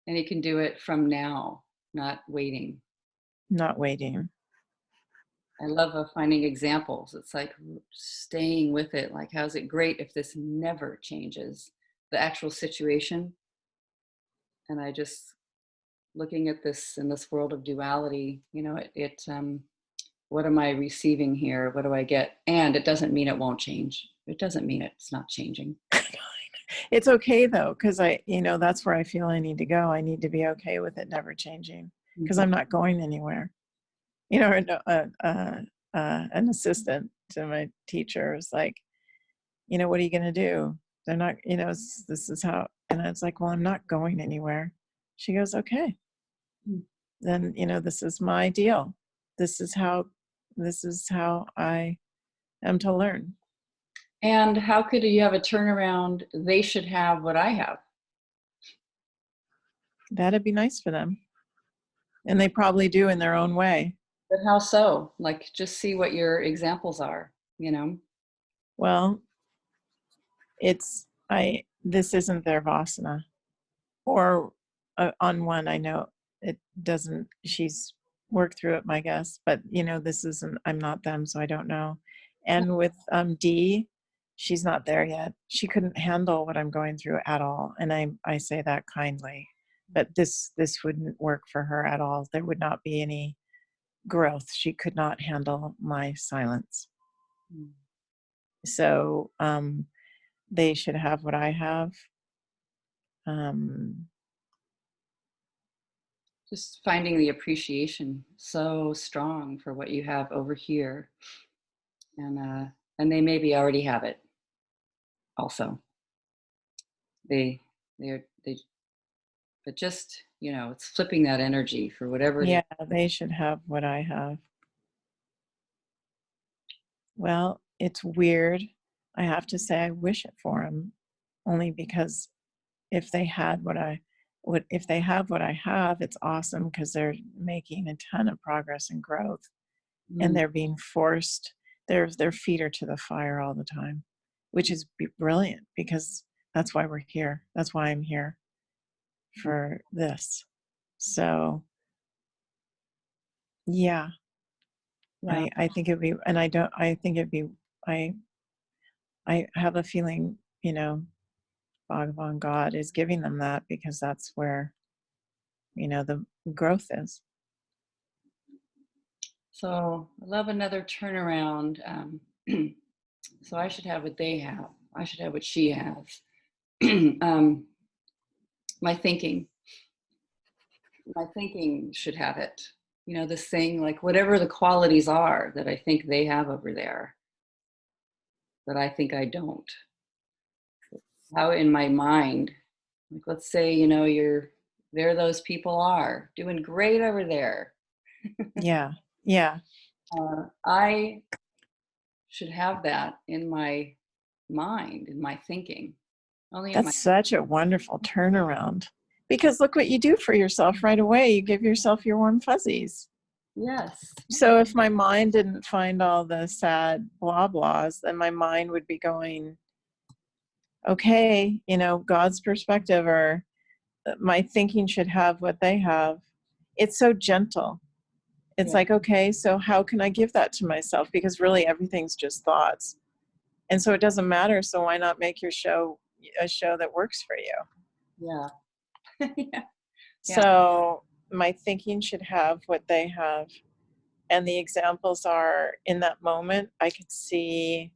And you can do it from now, not waiting. Not waiting. I love finding examples. It's like staying with it. Like, how's it great if this never changes the actual situation? And I just, looking at this in this world of duality, what am I receiving here? What do I get? And it doesn't mean it won't change. It doesn't mean it's not changing. It's okay though, because that's where I feel I need to go. I need to be okay with it never changing, because I'm not going anywhere. An assistant to my teacher was like, what are you going to do? They're not, this is how, and I was like, well, I'm not going anywhere. She goes, okay, then, this is my deal. This is how I am to learn. And how could you have a turnaround? They should have what I have. That'd be nice for them. And they probably do in their own way. But how so? Like, just see what your examples are, Well, this isn't their Vasana. Or on one, I know it doesn't, she's worked through it, my guess, but this isn't, I'm not them, so I don't know. And with D, she's not there yet. She couldn't handle what I'm going through at all. And I say that kindly, but this wouldn't work for her at all. There would not be any growth. She could not handle my silence. So they should have what I have. Just finding the appreciation so strong for what you have over here, and they maybe already have it. Also, they, but just it's flipping that energy for whatever. Yeah, they should have what I have. Well, it's weird. I have to say I wish it for them, only because if they had what if they have what I have, it's awesome because they're making a ton of progress and growth, and Mm. they're being forced. Their feet are to the fire all the time, which is brilliant because that's why we're here. That's why I'm here for this. So yeah, Yeah. I think it'd be, and I think it'd be, I have a feeling, Bhagavan God is giving them that because that's where, the growth is. So I love another turnaround. So I should have what they have. I should have what she has. um, my thinking, my thinking should have it. This thing, like whatever the qualities are that I think they have over there, that I think I don't. How in my mind, like let's say, there those people are doing great over there. Yeah. Yeah. I should have that in my mind, in my thinking. Only in my That's such a wonderful turnaround because look what you do for yourself right away. You give yourself your warm fuzzies. yes. So if my mind didn't find all the sad blah blahs, then my mind would be going, okay, God's perspective, or my thinking should have what they have. It's so gentle. It's Yeah. like, okay, so how can I give that to myself? Because really everything's just thoughts. And so it doesn't matter. So why not make your show a show that works for you? Yeah. Yeah. Yeah. So my thinking should have what they have. And the examples are in that moment, I could see,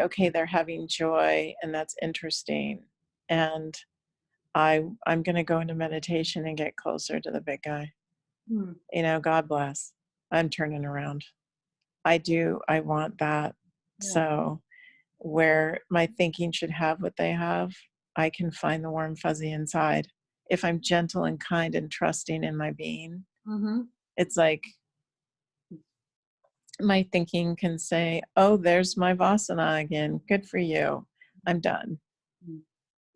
okay, they're having joy and that's interesting. And I'm going to go into meditation and get closer to the big guy. Hmm. God bless. I'm turning around. I want that. Yeah. So where my thinking should have what they have, I can find the warm fuzzy inside. If I'm gentle and kind and trusting in my being, Mm-hmm. it's like my thinking can say, oh, there's my Vasana again. Good for you. I'm done. Mm.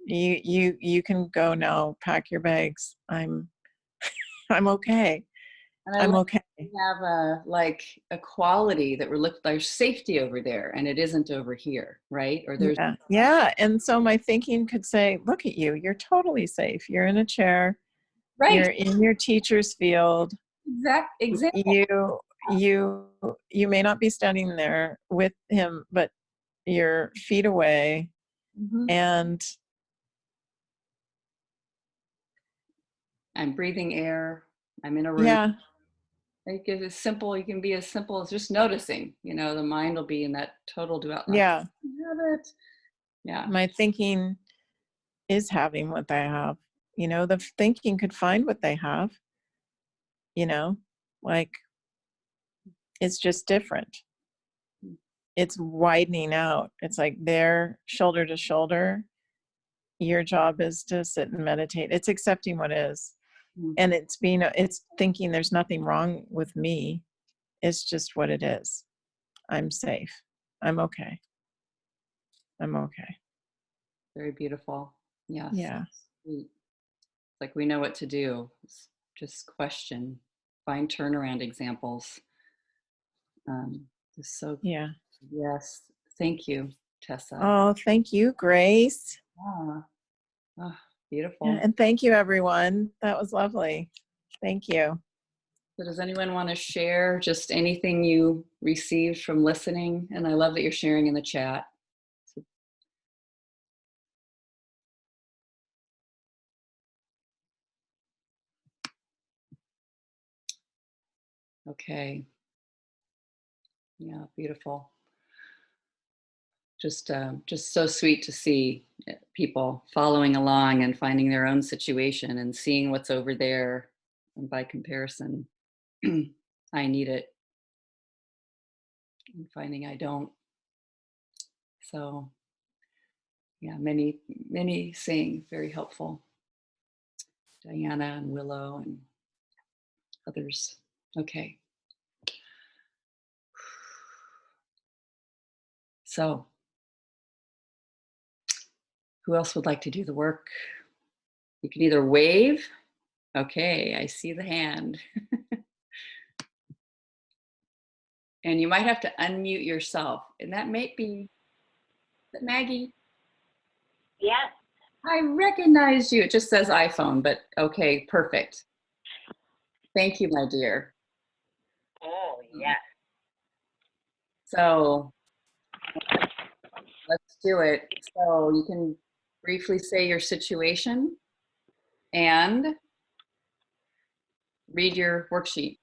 You can go now, pack your bags. I'm okay. And I I'm love okay. we have a quality that we're looking, there's safety over there and it isn't over here, right? Or there's Yeah. And so my thinking could say, look at you. You're totally safe. You're in a chair. right. You're in your teacher's field. Exactly. You may not be standing there with him, but you're feet away. Mm-hmm. And I'm breathing air. I'm in a room. yeah. Like it's simple. You can be as simple as just noticing. The mind will be in that total duality. Yeah. Have it. Yeah. My thinking is having what they have. The thinking could find what they have, like it's just different. It's widening out. It's like they're shoulder to shoulder. Your job is to sit and meditate. It's accepting what is. Mm. And it's thinking there's nothing wrong with me. It's just what it is. I'm safe. I'm okay. I'm okay. Very beautiful. Yes. Yeah. Sweet. Like we know what to do. Just question, find turnaround examples. Just so Yeah. yes. Thank you, Tessa. Oh, thank you, Grace. Ah, oh, beautiful. Yeah, and thank you, everyone. That was lovely. Thank you. So does anyone want to share just anything you received from listening? And I love that you're sharing in the chat. Okay. Yeah, beautiful. Just so sweet to see people following along and finding their own situation and seeing what's over there. And by comparison, I need it and finding I don't. So yeah, many saying very helpful. Diana and Willow and others. Okay. So Who else would like to do the work? You can either wave. Okay, I see the hand. And you might have to unmute yourself. And that may be Maggie. Yes. I recognize you. It just says iPhone, but okay, perfect. Thank you, my dear. Oh, yes. So let's do it. So you can briefly say your situation and read your worksheet.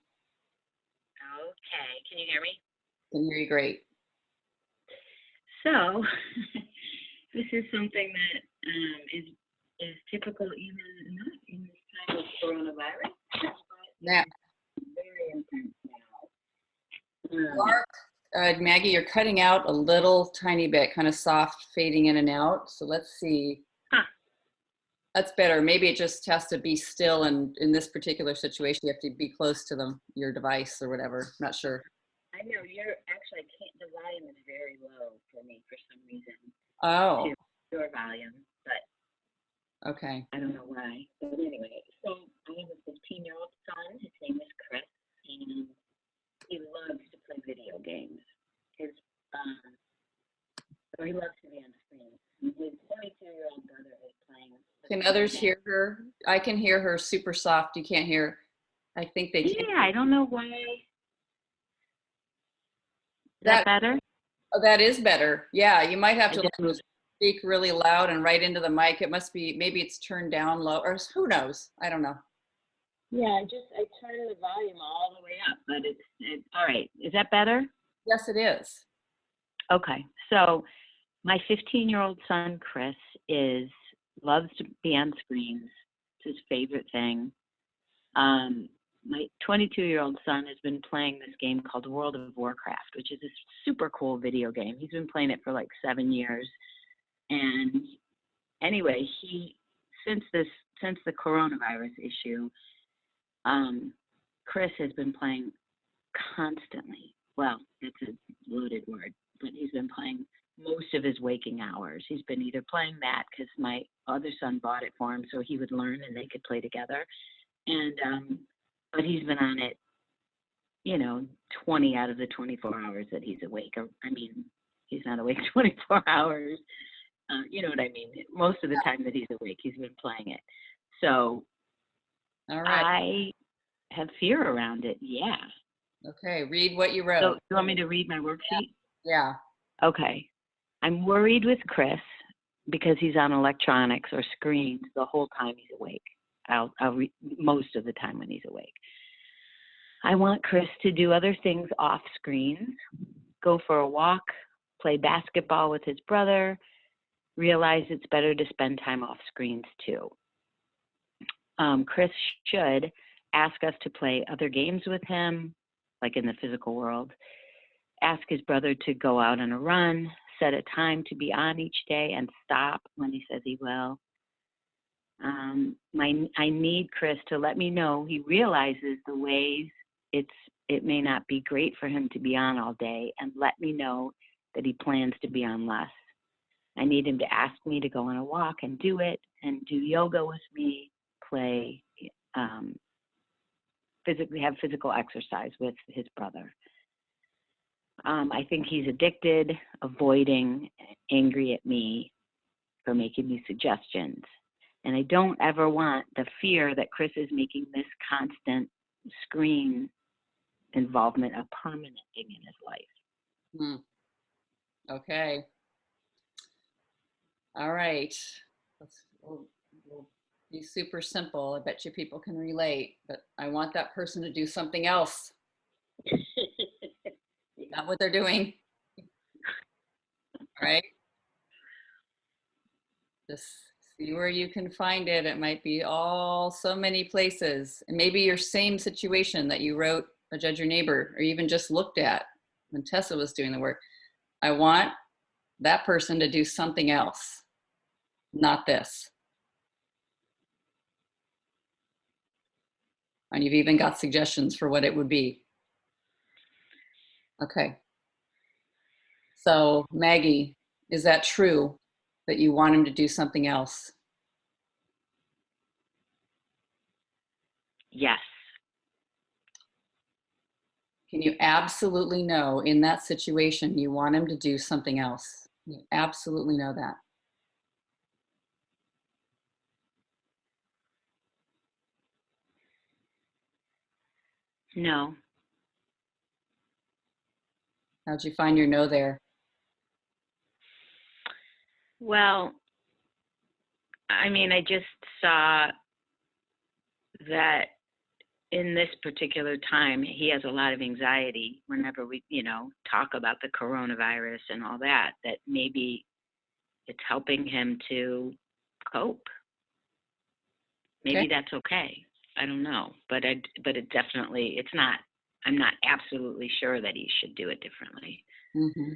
Okay. Can you hear me? Can hear you great. So, this is something that is typical even not in this time of coronavirus, but Now, very intense now. Maggie, you're cutting out a little tiny bit, kind of soft, fading in and out. So let's see. Huh. That's better. Maybe it just has to be still, and in this particular situation, you have to be close to your device or whatever. I'm not sure. I know you're actually the volume is very low for me for some reason. Oh, To your volume, but okay. I don't know why. But anyway, so I have a 15-year-old son. His name is Chris, and he loves to play video games. So he loves to be on screen. His 22-year-old brother is playing. Can others hear her? I can hear her super soft. You can't hear. I think they can. Yeah, I don't know why. Is that better? Oh, that is better. Yeah, you might have I to just moved. speak really loud and right into the mic. It must be, maybe it's turned down low, or who knows? I don't know. Yeah, I turned the volume all the way up, but it's all right. Is that better? Yes, it is. Okay, so my 15-year-old son Chris loves to be on screens. It's his favorite thing. My 22-year-old son has been playing this game called World of Warcraft, which is a super cool video game. He's been playing it for like 7 years. And anyway, since the coronavirus issue, Chris has been playing constantly. Well, it's a loaded word, but he's been playing most of his waking hours. He's been either playing that because my other son bought it for him so he would learn and they could play together. And but he's been on it, 20 out of the 24 hours that he's awake. I mean, he's not awake 24 hours. You know what I mean? Most of the time that he's awake, he's been playing it. So All right. I have fear around it. Yeah. Okay, read what you wrote. So you want me to read my worksheet? Yeah. Okay. I'm worried with Chris because he's on electronics or screens the whole time he's awake. I'll read most of the time when he's awake. I want Chris to do other things off screens, go for a walk, play basketball with his brother, realize it's better to spend time off screens too. Chris should ask us to play other games with him, like in the physical world, ask his brother to go out on a run, set a time to be on each day and stop when he says he will. I need Chris to let me know he realizes the ways it may not be great for him to be on all day, and let me know that he plans to be on less. I need him to ask me to go on a walk and do it, and do yoga with me, play, have physical exercise with his brother. I think he's addicted, avoiding, angry at me for making these suggestions. And I don't ever want the fear that Chris is making this constant screen involvement a permanent thing in his life. Okay. All right. We'll be super simple. I bet you people can relate, but I want that person to do something else. Not what they're doing. All right. Just see where you can find it. It might be so many places. And maybe your same situation that you wrote a Judge Your Neighbor, or even just looked at when Tessa was doing the work. I want that person to do something else, not this. And you've even got suggestions for what it would be. Okay. So Maggie, is that true? that you want him to do something else? Yes. Can you absolutely know in that situation you want him to do something else? You absolutely know that. No. How'd you find your no there? Well, I mean, I just saw that in this particular time, he has a lot of anxiety whenever we, talk about the coronavirus and all that, that maybe it's helping him to cope. Maybe Okay. that's okay. I don't know, but it definitely, it's not, I'm not absolutely sure that he should do it differently. Mm-hmm.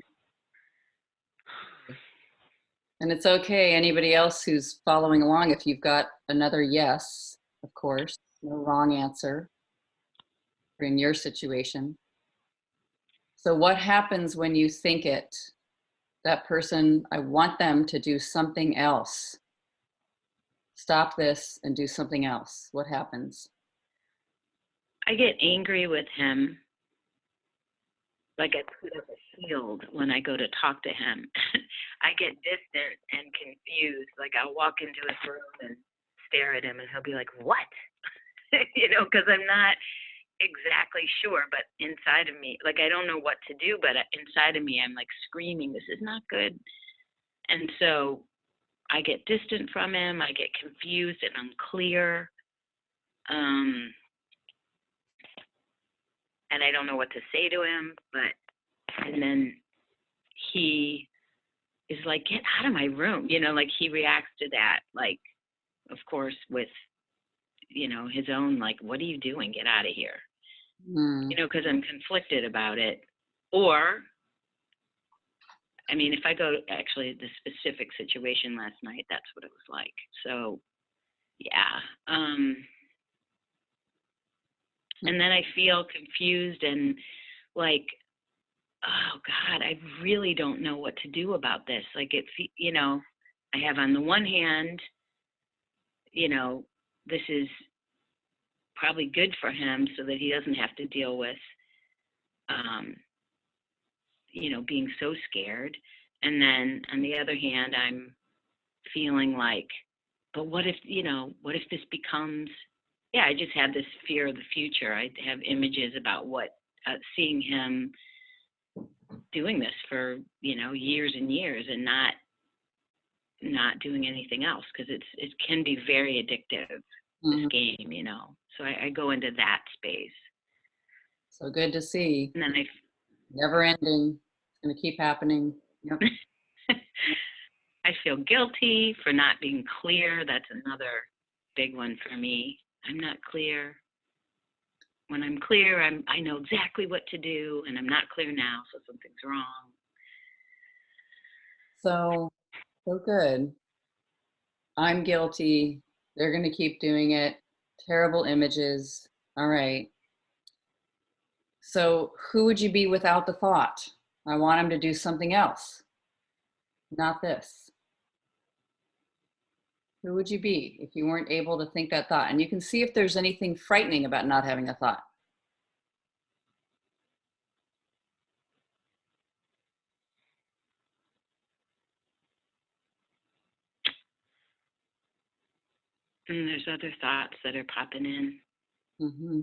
And it's okay, anybody else who's following along, if you've got another yes, of course, no wrong answer in your situation. So what happens when you think it? That person, I want them to do something else. Stop this and do something else. What happens? I get angry with him, like I put up a shield when I go to talk to him. I get distant and confused. Like I'll walk into his room and stare at him and he'll be like, what? Because I'm not exactly sure, but inside of me, like I don't know what to do, but inside of me, I'm like screaming, this is not good. And so I get distant from him. I get confused and unclear. And I don't know what to say to him, and then he is like, get out of my room. Like he reacts to that, like, of course, with, his own, like, what are you doing? Get out of here. Because I'm conflicted about it. Or, I mean, if I go to actually the specific situation last night, that's what it was like. So, yeah. And then I feel confused and like, oh God, I really don't know what to do about this. Like I have on the one hand, this is probably good for him so that he doesn't have to deal with, being so scared. And then on the other hand, I'm feeling like, but what if this becomes, I just have this fear of the future. I have images about seeing him doing this for, years and years and not doing anything else, because it can be very addictive, this game, So I go into that space. So good to see. And then never ending. It's going to keep happening. Yep. I feel guilty for not being clear. That's another big one for me. I'm not clear. When I'm clear, I know exactly what to do, and I'm not clear now, so something's wrong. So good. I'm guilty. They're going to keep doing it. Terrible images. All right. So who would you be without the thought? I want him to do something else, not this. Who would you be if you weren't able to think that thought? And you can see if there's anything frightening about not having a thought. And there's other thoughts that are popping in. Mm-hmm.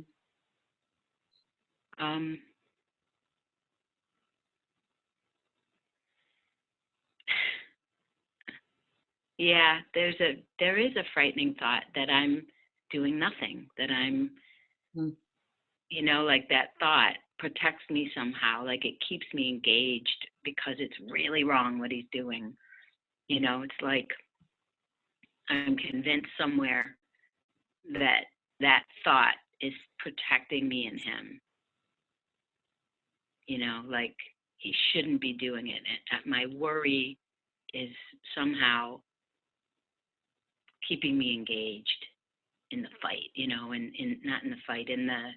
Yeah, there is a frightening thought that I'm doing nothing, that I'm, like that thought protects me somehow, like it keeps me engaged because it's really wrong what he's doing. It's like I'm convinced somewhere that thought is protecting me and him. Like he shouldn't be doing it. And my worry is somehow keeping me engaged in the fight, and not in the fight, in the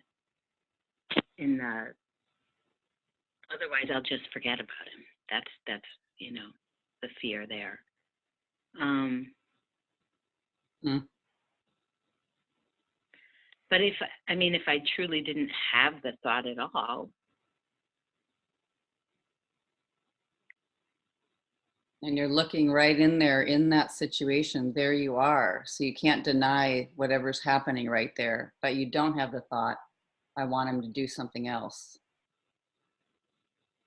otherwise I'll just forget about him. That's the fear there. Um, Mm. but if I truly didn't have the thought at all, And you're looking right in there in that situation. There you are. So you can't deny whatever's happening right there, but you don't have the thought, I want him to do something else.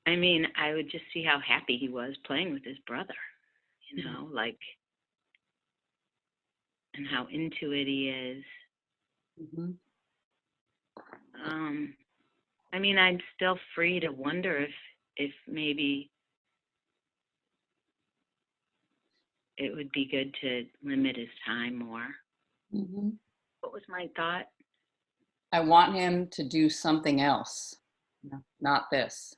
I would just see how happy he was playing with his brother, like, and how into it he is. Mm-hmm. I'm still free to wonder if maybe it would be good to limit his time more. Mm-hmm. What was my thought? I want him to do something else, not this.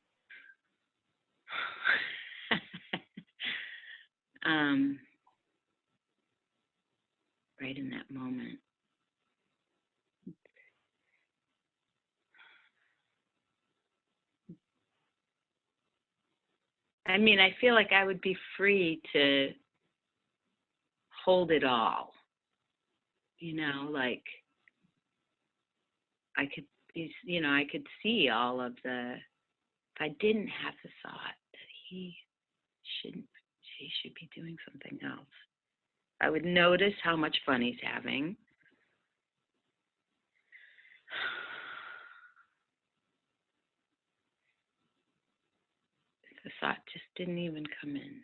Right in that moment. I feel like I would be free to hold it all. Like I could be, I could see all of if I didn't have the thought that she should be doing something else. I would notice how much fun he's having. The thought just didn't even come in.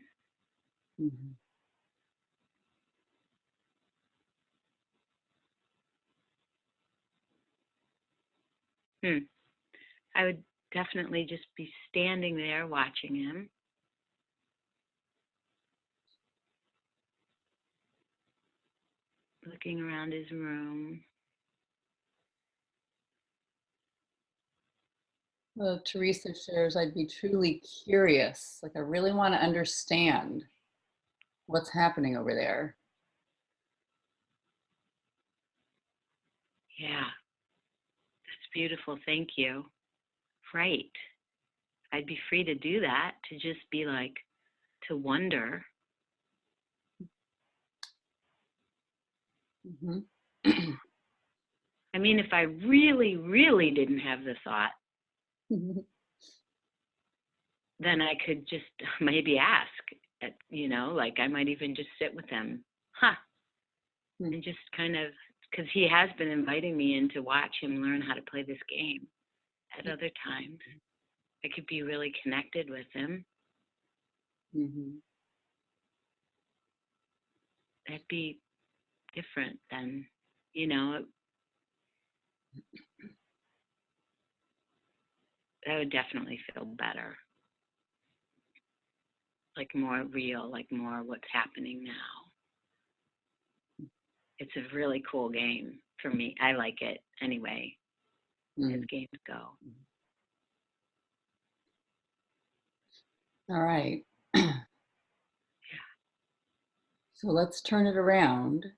Mm-hmm. I would definitely just be standing there watching him. Looking around his room. Well, Teresa shares, I'd be truly curious. Like, I really want to understand what's happening over there. Yeah, that's beautiful. Thank you. Right. I'd be free to do that, to just be like, to wonder. Mm-hmm. If I really, really didn't have the thought, then I could just maybe ask, like I might even just sit with him, and just kind of, because he has been inviting me in to watch him learn how to play this game at other times. I could be really connected with him. Mm-hmm. That'd be different than, that would definitely feel better. Like more real, like more what's happening now. It's a really cool game for me. I like it anyway, as games go. All right. So let's turn it around.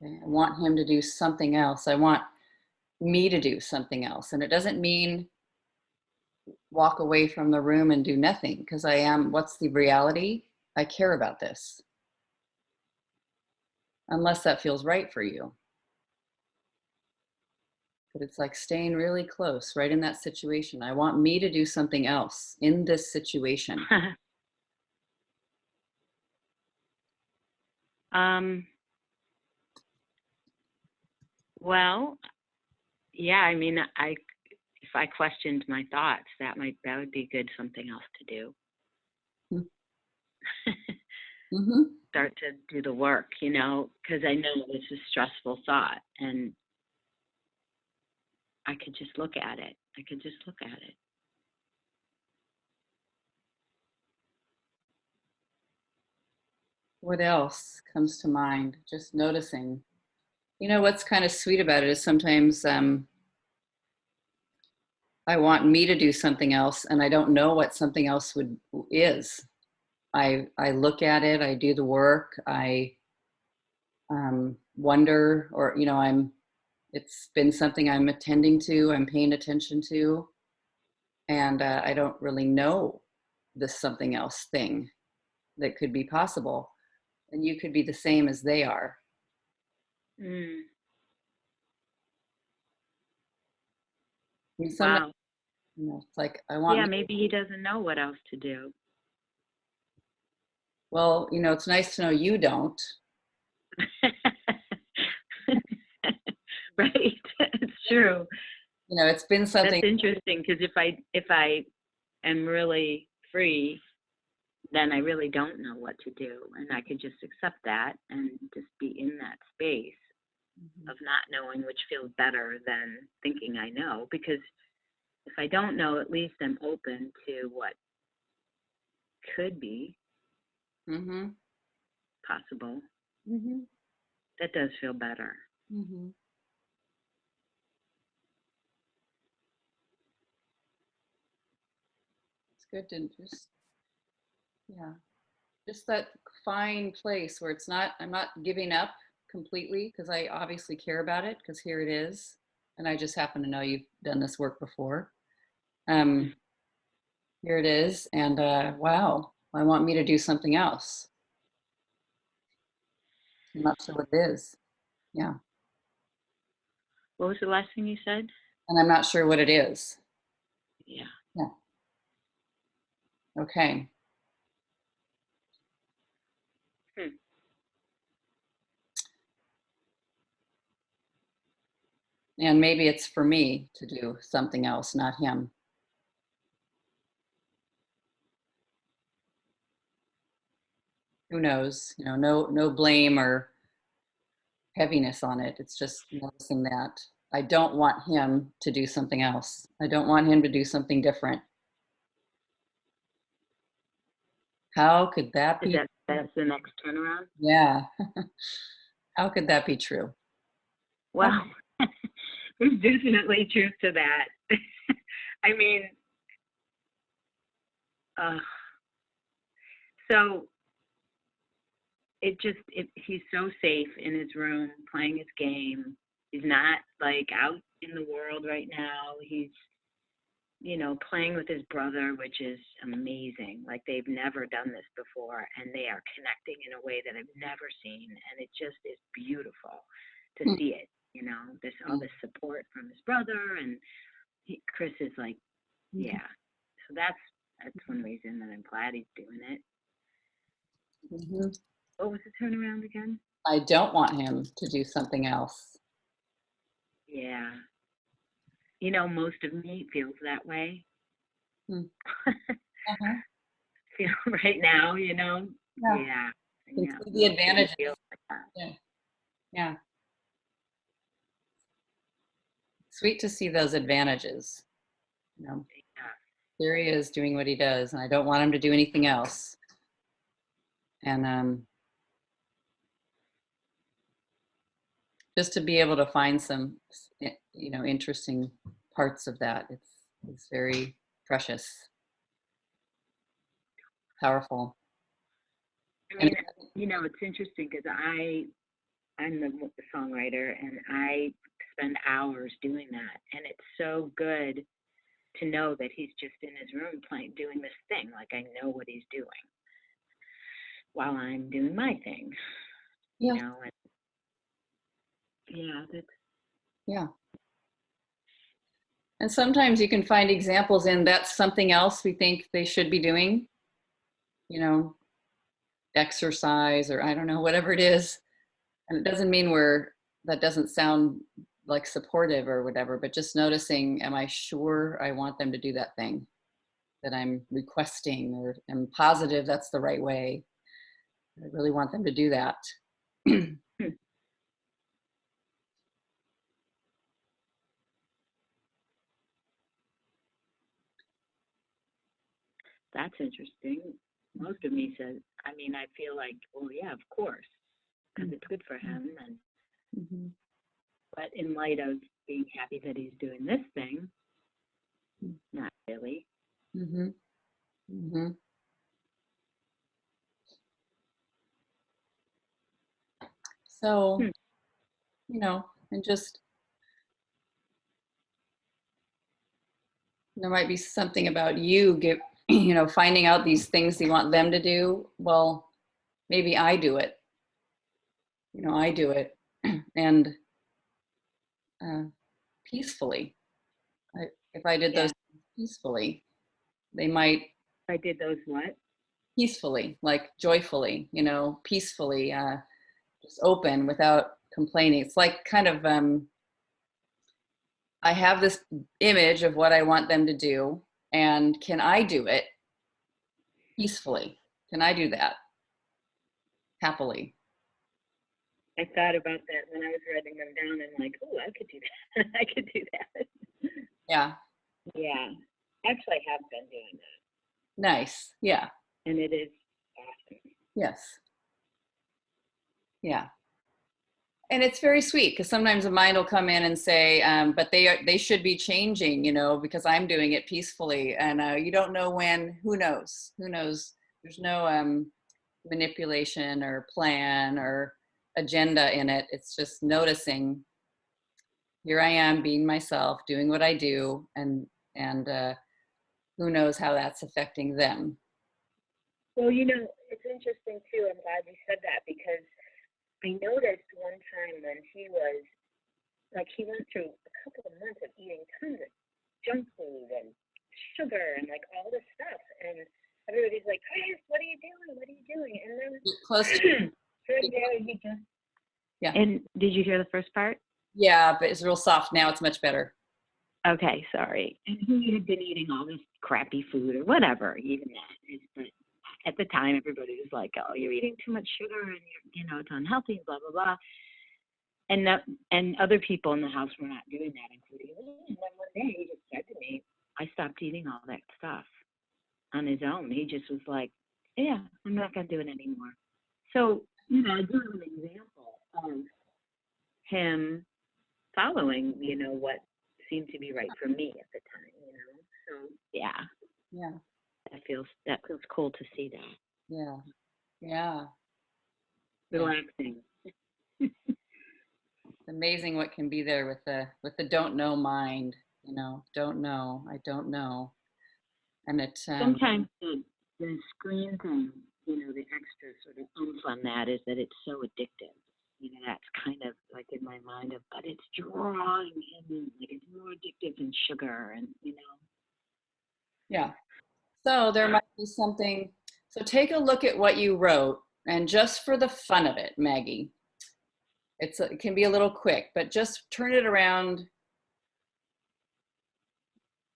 Okay. I want him to do something else. I want me to do something else. And it doesn't mean walk away from the room and do nothing, because what's the reality? I care about this. Unless that feels right for you. But it's like staying really close, right in that situation. I want me to do something else in this situation. Well, yeah, if I questioned my thoughts, that would be good, something else to do. Mm-hmm. Start to do the work, because I know it's a stressful thought, and I could just look at it. What else comes to mind? Just noticing. What's kind of sweet about it is sometimes I want me to do something else, and I don't know what something else is. I look at it, I do the work, I wonder, or it's been something I'm attending to, I'm paying attention to, and I don't really know this something else thing. that could be possible. And you could be the same as they are. Mm. I mean, sometimes, Wow. it's like, I want, Yeah, maybe he doesn't know what else to do. well, it's nice to know you don't. Right. It's true. It's been something. That's interesting, because if I am really free, then I really don't know what to do, and I could just accept that and just be in that space of not knowing, which feels better than thinking I know, because if I don't know, at least I'm open to what could be Mm-hmm. possible. Mm-hmm. That does feel better. Mm-hmm. It's good to just that fine place where I'm not giving up completely, because I obviously care about it, because here it is. And I just happen to know you've done this work before. Here it is. And wow, I want me to do something else. I'm not sure what it is. Yeah. What was the last thing you said? And I'm not sure what it is. Yeah. Yeah. Okay. Hmm. And maybe it's for me to do something else, not him. Who knows? No blame or heaviness on it. It's just noticing that I don't want him to do something else. I don't want him to do something different. How could that be? That's the next turnaround? Yeah. How could that be true? Well, there's definitely truth to that. I mean, so he's so safe in his room playing his game. He's not like out in the world right now. He's, playing with his brother, which is amazing. Like, they've never done this before, and they are connecting in a way that I've never seen. And it just is beautiful to Hmm. see it. There's all this support from his brother, and Chris is like, yeah. So that's one reason that I'm glad he's doing it. Mm-hmm. What was the turnaround again? I don't want him to do something else. Yeah. Most of me feels that way. Uh-huh. Feel right now, Yeah. Yeah. Can Yeah. see the advantages. Like that. Yeah. Yeah. Sweet to see those advantages. Yeah. Here he is doing what he does, and I don't want him to do anything else. And just to be able to find some, interesting parts of that, it's very precious, powerful. I And mean, it's interesting because I'm the songwriter, and I spend hours doing that, and it's so good to know that he's just in his room doing this thing. Like, I know what he's doing while I'm doing my thing. yeah, And that's yeah. And sometimes you can find examples in that's something else we think they should be doing, exercise, or I don't know, whatever it is. And it doesn't mean that doesn't sound like supportive or whatever, but just noticing, am I sure I want them to do that thing that I'm requesting, or am positive that's the right way? I really want them to do that. That's interesting. Most of me says, I feel like, well, yeah, of course, because it's good for him. And Mm-hmm. but in light of being happy that he's doing this thing, not really. Mm-hmm. Mm-hmm. So, and just, there might be something about you you know, finding out these things you want them to do, well, maybe I do it. You know, I do it and peacefully. If I did those things peacefully, they might I did those what? peacefully, like joyfully, you know, peacefully, just open without complaining. It's like kind of, I have this image of what I want them to do, and can I do it peacefully? Can I do that happily? I thought about that when I was writing them down. I'm like, oh, I could do that. I could do that. Yeah. Yeah. Actually, I have been doing that. Nice. Yeah. And it is awesome. Yes. Yeah. And it's very sweet because sometimes the mind will come in and say, but they should be changing, you know, because I'm doing it peacefully. And you don't know when, who knows? Who knows? There's no manipulation or plan or agenda in it. It's just noticing, here I am being myself, doing what I do, and who knows how that's affecting them. Well, you know, it's interesting too. I'm glad you said that because I noticed one time when he was like, he went through a couple of months of eating tons of junk food and sugar and like all this stuff. And everybody's like, Chris, what are you doing? What are you doing? And then Get close to, here and there, he just. Yeah. And did you hear the first part? yeah, but it's real soft now. It's much better. Okay, sorry. And he had been eating all this crappy food or whatever, even that. But at the time, everybody was like, "Oh, you're eating too much sugar, and it's unhealthy, blah blah blah." And other people in the house were not doing that, including me. And then one day, he just said to me, "I stopped eating all that stuff on his own." He just was like, "Yeah, I'm not gonna do it anymore." So I do have an example of him following, what seemed to be right for me at the time. So yeah, that feels cool to see that. Yeah. Relaxing. It's amazing what can be there with the don't know mind. Don't know. I don't know, and it. Sometimes the screen thing, the extra sort of oomph on that is that it's so addictive. That's kind of like in my mind but it's drawing him in, like it's more addictive than sugar, and Yeah. So there might be something. So take a look at what you wrote, and just for the fun of it, Maggie, it can be a little quick, but just turn it around.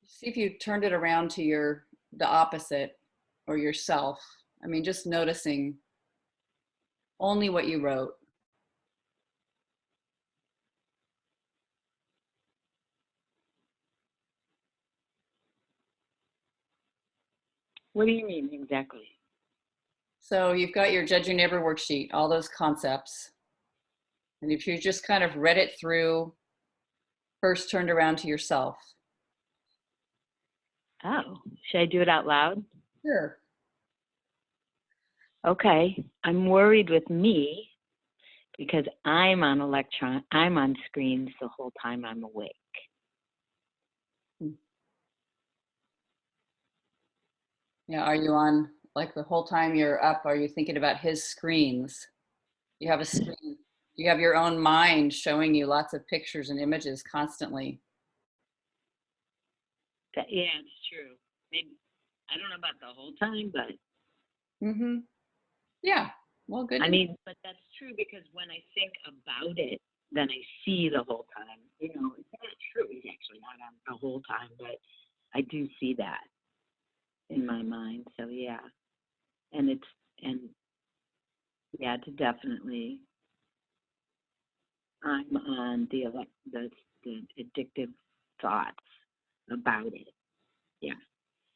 See if you turned it around to the opposite or yourself. I mean, just noticing only what you wrote. What do you mean exactly? So you've got your Judge Your Neighbor worksheet, all those concepts. And if you just kind of read it through, first turned around to yourself. Oh, should I do it out loud? Sure. Okay. I'm worried with me because I'm on screens the whole time I'm awake. Yeah, are you on, like the whole time you're up, are you thinking about his screens? You have a screen, you have your own mind showing you lots of pictures and images constantly. Yeah, it's true. Maybe I don't know about the whole time, but Yeah, well, good. I mean, but that's true because when I think about it, then I see the whole time. It's not true. He's actually not on the whole time, but I do see that in my mind. So yeah, and to definitely, I'm on the addictive thoughts about it. Yeah.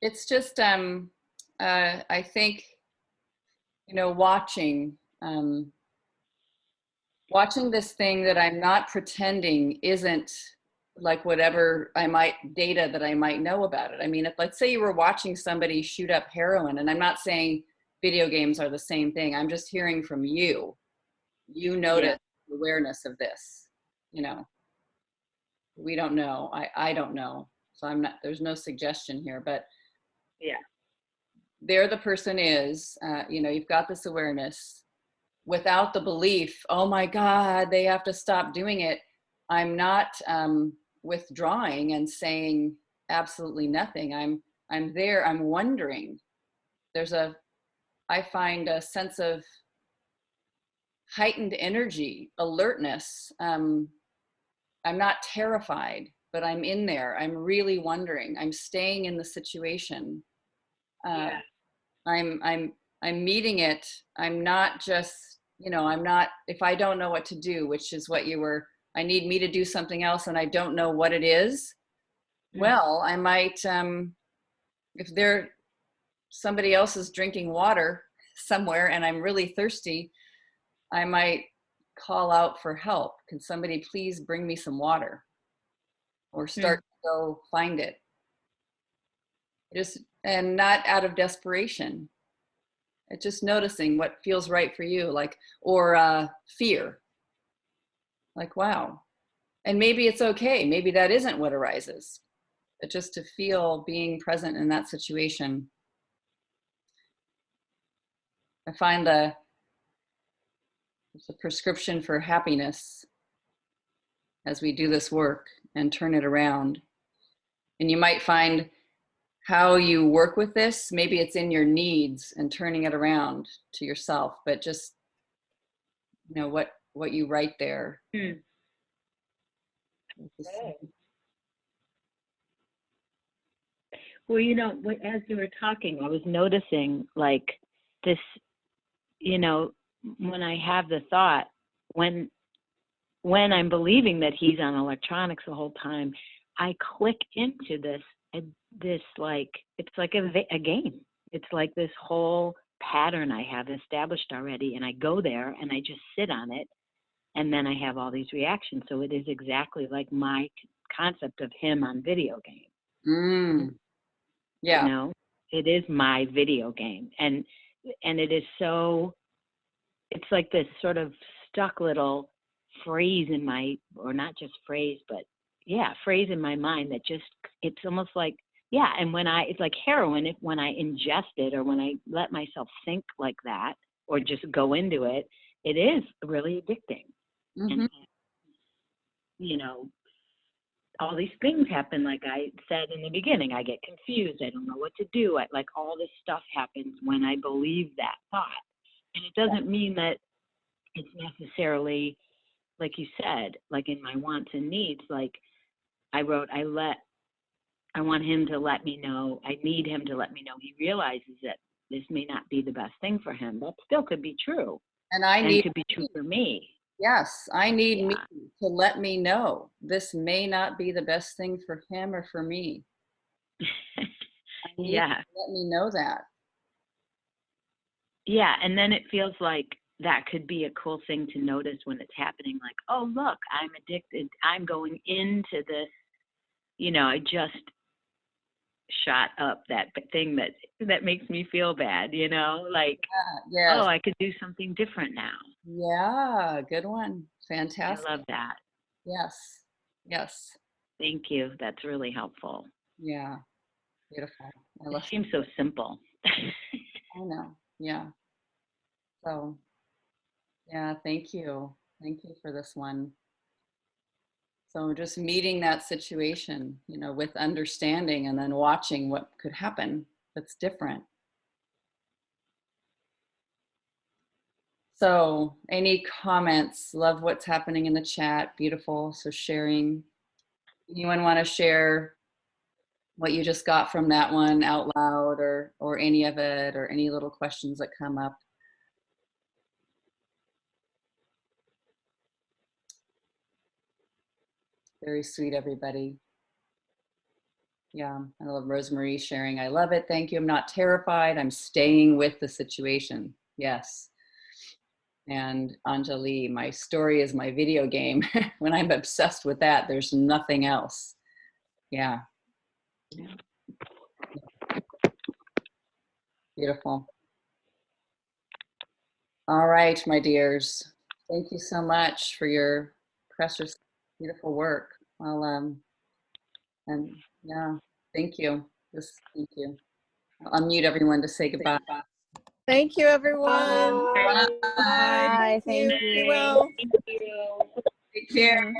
It's just, I think, watching this thing that I'm not pretending isn't like whatever data that I might know about it. I mean, if let's say you were watching somebody shoot up heroin, and I'm not saying video games are the same thing. I'm just hearing from you. You notice awareness of this, we don't know. I don't know. So there's no suggestion here, but yeah. there the person is, you know, you've got this awareness without the belief, oh my God, they have to stop doing it. I'm not withdrawing and saying absolutely nothing. I'm there, I'm wondering. I find a sense of heightened energy, alertness. I'm not terrified, but I'm in there. I'm really wondering. I'm staying in the situation. Yeah. I'm meeting it. I'm not just, you know, I'm not, if I don't know what to do, which is what I need me to do something else and I don't know what it is. Well, I might, if somebody else is drinking water somewhere and I'm really thirsty, I might call out for help. Can somebody please bring me some water? Or start to go find it. And not out of desperation. It's just noticing what feels right for you, like, or fear. Like, wow. And maybe it's okay. Maybe that isn't what arises. But just to feel being present in that situation. I find it's a prescription for happiness as we do this work and turn it around. And you might find how you work with this, maybe it's in your needs and turning it around to yourself, but just, you know, what you write there. Okay. Well, you know, as you were talking, I was noticing like this, you know, when I have the thought, when I'm believing that he's on electronics the whole time, I click into this like, it's like a game. It's like this whole pattern I have established already, and I go there and I just sit on it, and then I have all these reactions. So it is exactly like my concept of him on video game. Yeah. You know, it is my video game, and it is so, it's like this sort of stuck little phrase in my, or not just phrase, but yeah, phrase in my mind that just, it's almost like, yeah. And it's like heroin, when I ingest it or when I let myself think like that or just go into it, it is really addicting. And, you know, all these things happen, like I said in the beginning. I get confused. I don't know what to do. Like all this stuff happens when I believe that thought. And it doesn't mean that it's necessarily, like you said, like in my wants and needs, like I wrote, I want him to let me know, I need him to let me know he realizes that this may not be the best thing for him. That still could be true. And could be true for me. Yes, I need me to let me know this may not be the best thing for him or for me. I need you to let me know that. Yeah, and then it feels like that could be a cool thing to notice when it's happening. Like, oh, look, I'm addicted. I'm going into this, you know, I just shot up that thing that makes me feel bad, you know, like, yes. Oh, I could do something different now. Yeah, good one. Fantastic. I love that. Yes. Yes. Thank you. That's really helpful. Yeah. Beautiful. It seems so simple. I know. Yeah. So, yeah, thank you. Thank you for this one. So just meeting that situation, you know, with understanding and then watching what could happen that's different. So any comments? Love what's happening in the chat. Beautiful. So sharing. Anyone want to share what you just got from that one out loud, or any of it, or any little questions that come up? Very sweet, everybody. Yeah, I love Rosemary sharing. I love it. Thank you. I'm not terrified. I'm staying with the situation. Yes. And Anjali, my story is my video game. When I'm obsessed with that, there's nothing else. Yeah. Beautiful. All right, my dears. Thank you so much for your precious, beautiful work. And yeah, thank you. Thank you. Unmute everyone to say goodbye. Thank you, everyone. Bye. Bye. Bye. Thank Be you. well. Take care. Mhm.